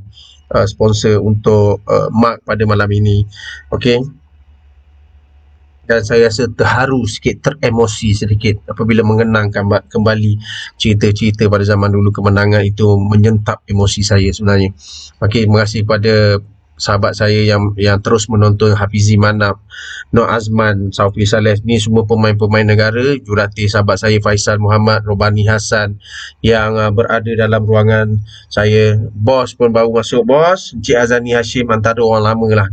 sponsor untuk Mark pada malam ini. Okey. Dan saya rasa terharu sikit, teremosi sedikit apabila mengenang kembali cerita-cerita pada zaman dulu. Kemenangan itu menyentap emosi saya sebenarnya. Okey, terima kasih kepada sahabat saya yang terus menonton, Hafizi Manap, Nur Azman, Saufi Saleh, ni semua pemain-pemain negara. Jurulatih sahabat saya Faisal Muhammad, Robani Hassan yang berada dalam ruangan saya. Bos pun baru masuk, bos Encik Azani Hashim, antara orang lama lah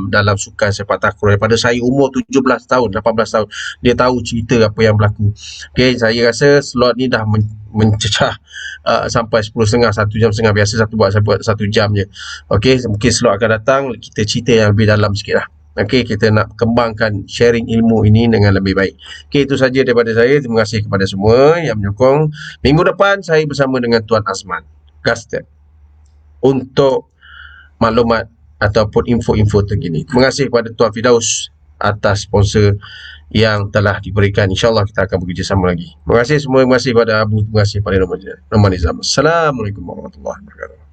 dalam sukan sepak takraw. Daripada saya umur 17 tahun, 18 tahun, dia tahu cerita apa yang berlaku. Okay, saya rasa slot ni dah mencecah sampai 10.30, 1 jam setengah. Biasa saya buat 1 jam je. Okey, mungkin slot akan datang kita cerita yang lebih dalam sikit lah. Okey, kita nak kembangkan sharing ilmu ini dengan lebih baik. Okey, itu saja daripada saya. Terima kasih kepada semua yang menyokong. Minggu depan saya bersama dengan Tuan Azman Gaston untuk maklumat ataupun info-info terkini. Terima kasih kepada Tuan Firdaus atas sponsor yang telah diberikan. InsyaAllah kita akan bekerjasama lagi. Terima kasih semua. Terima kasih kepada Abu. Terima kasih kepada Rahman Nizam. Assalamualaikum warahmatullahi wabarakatuh.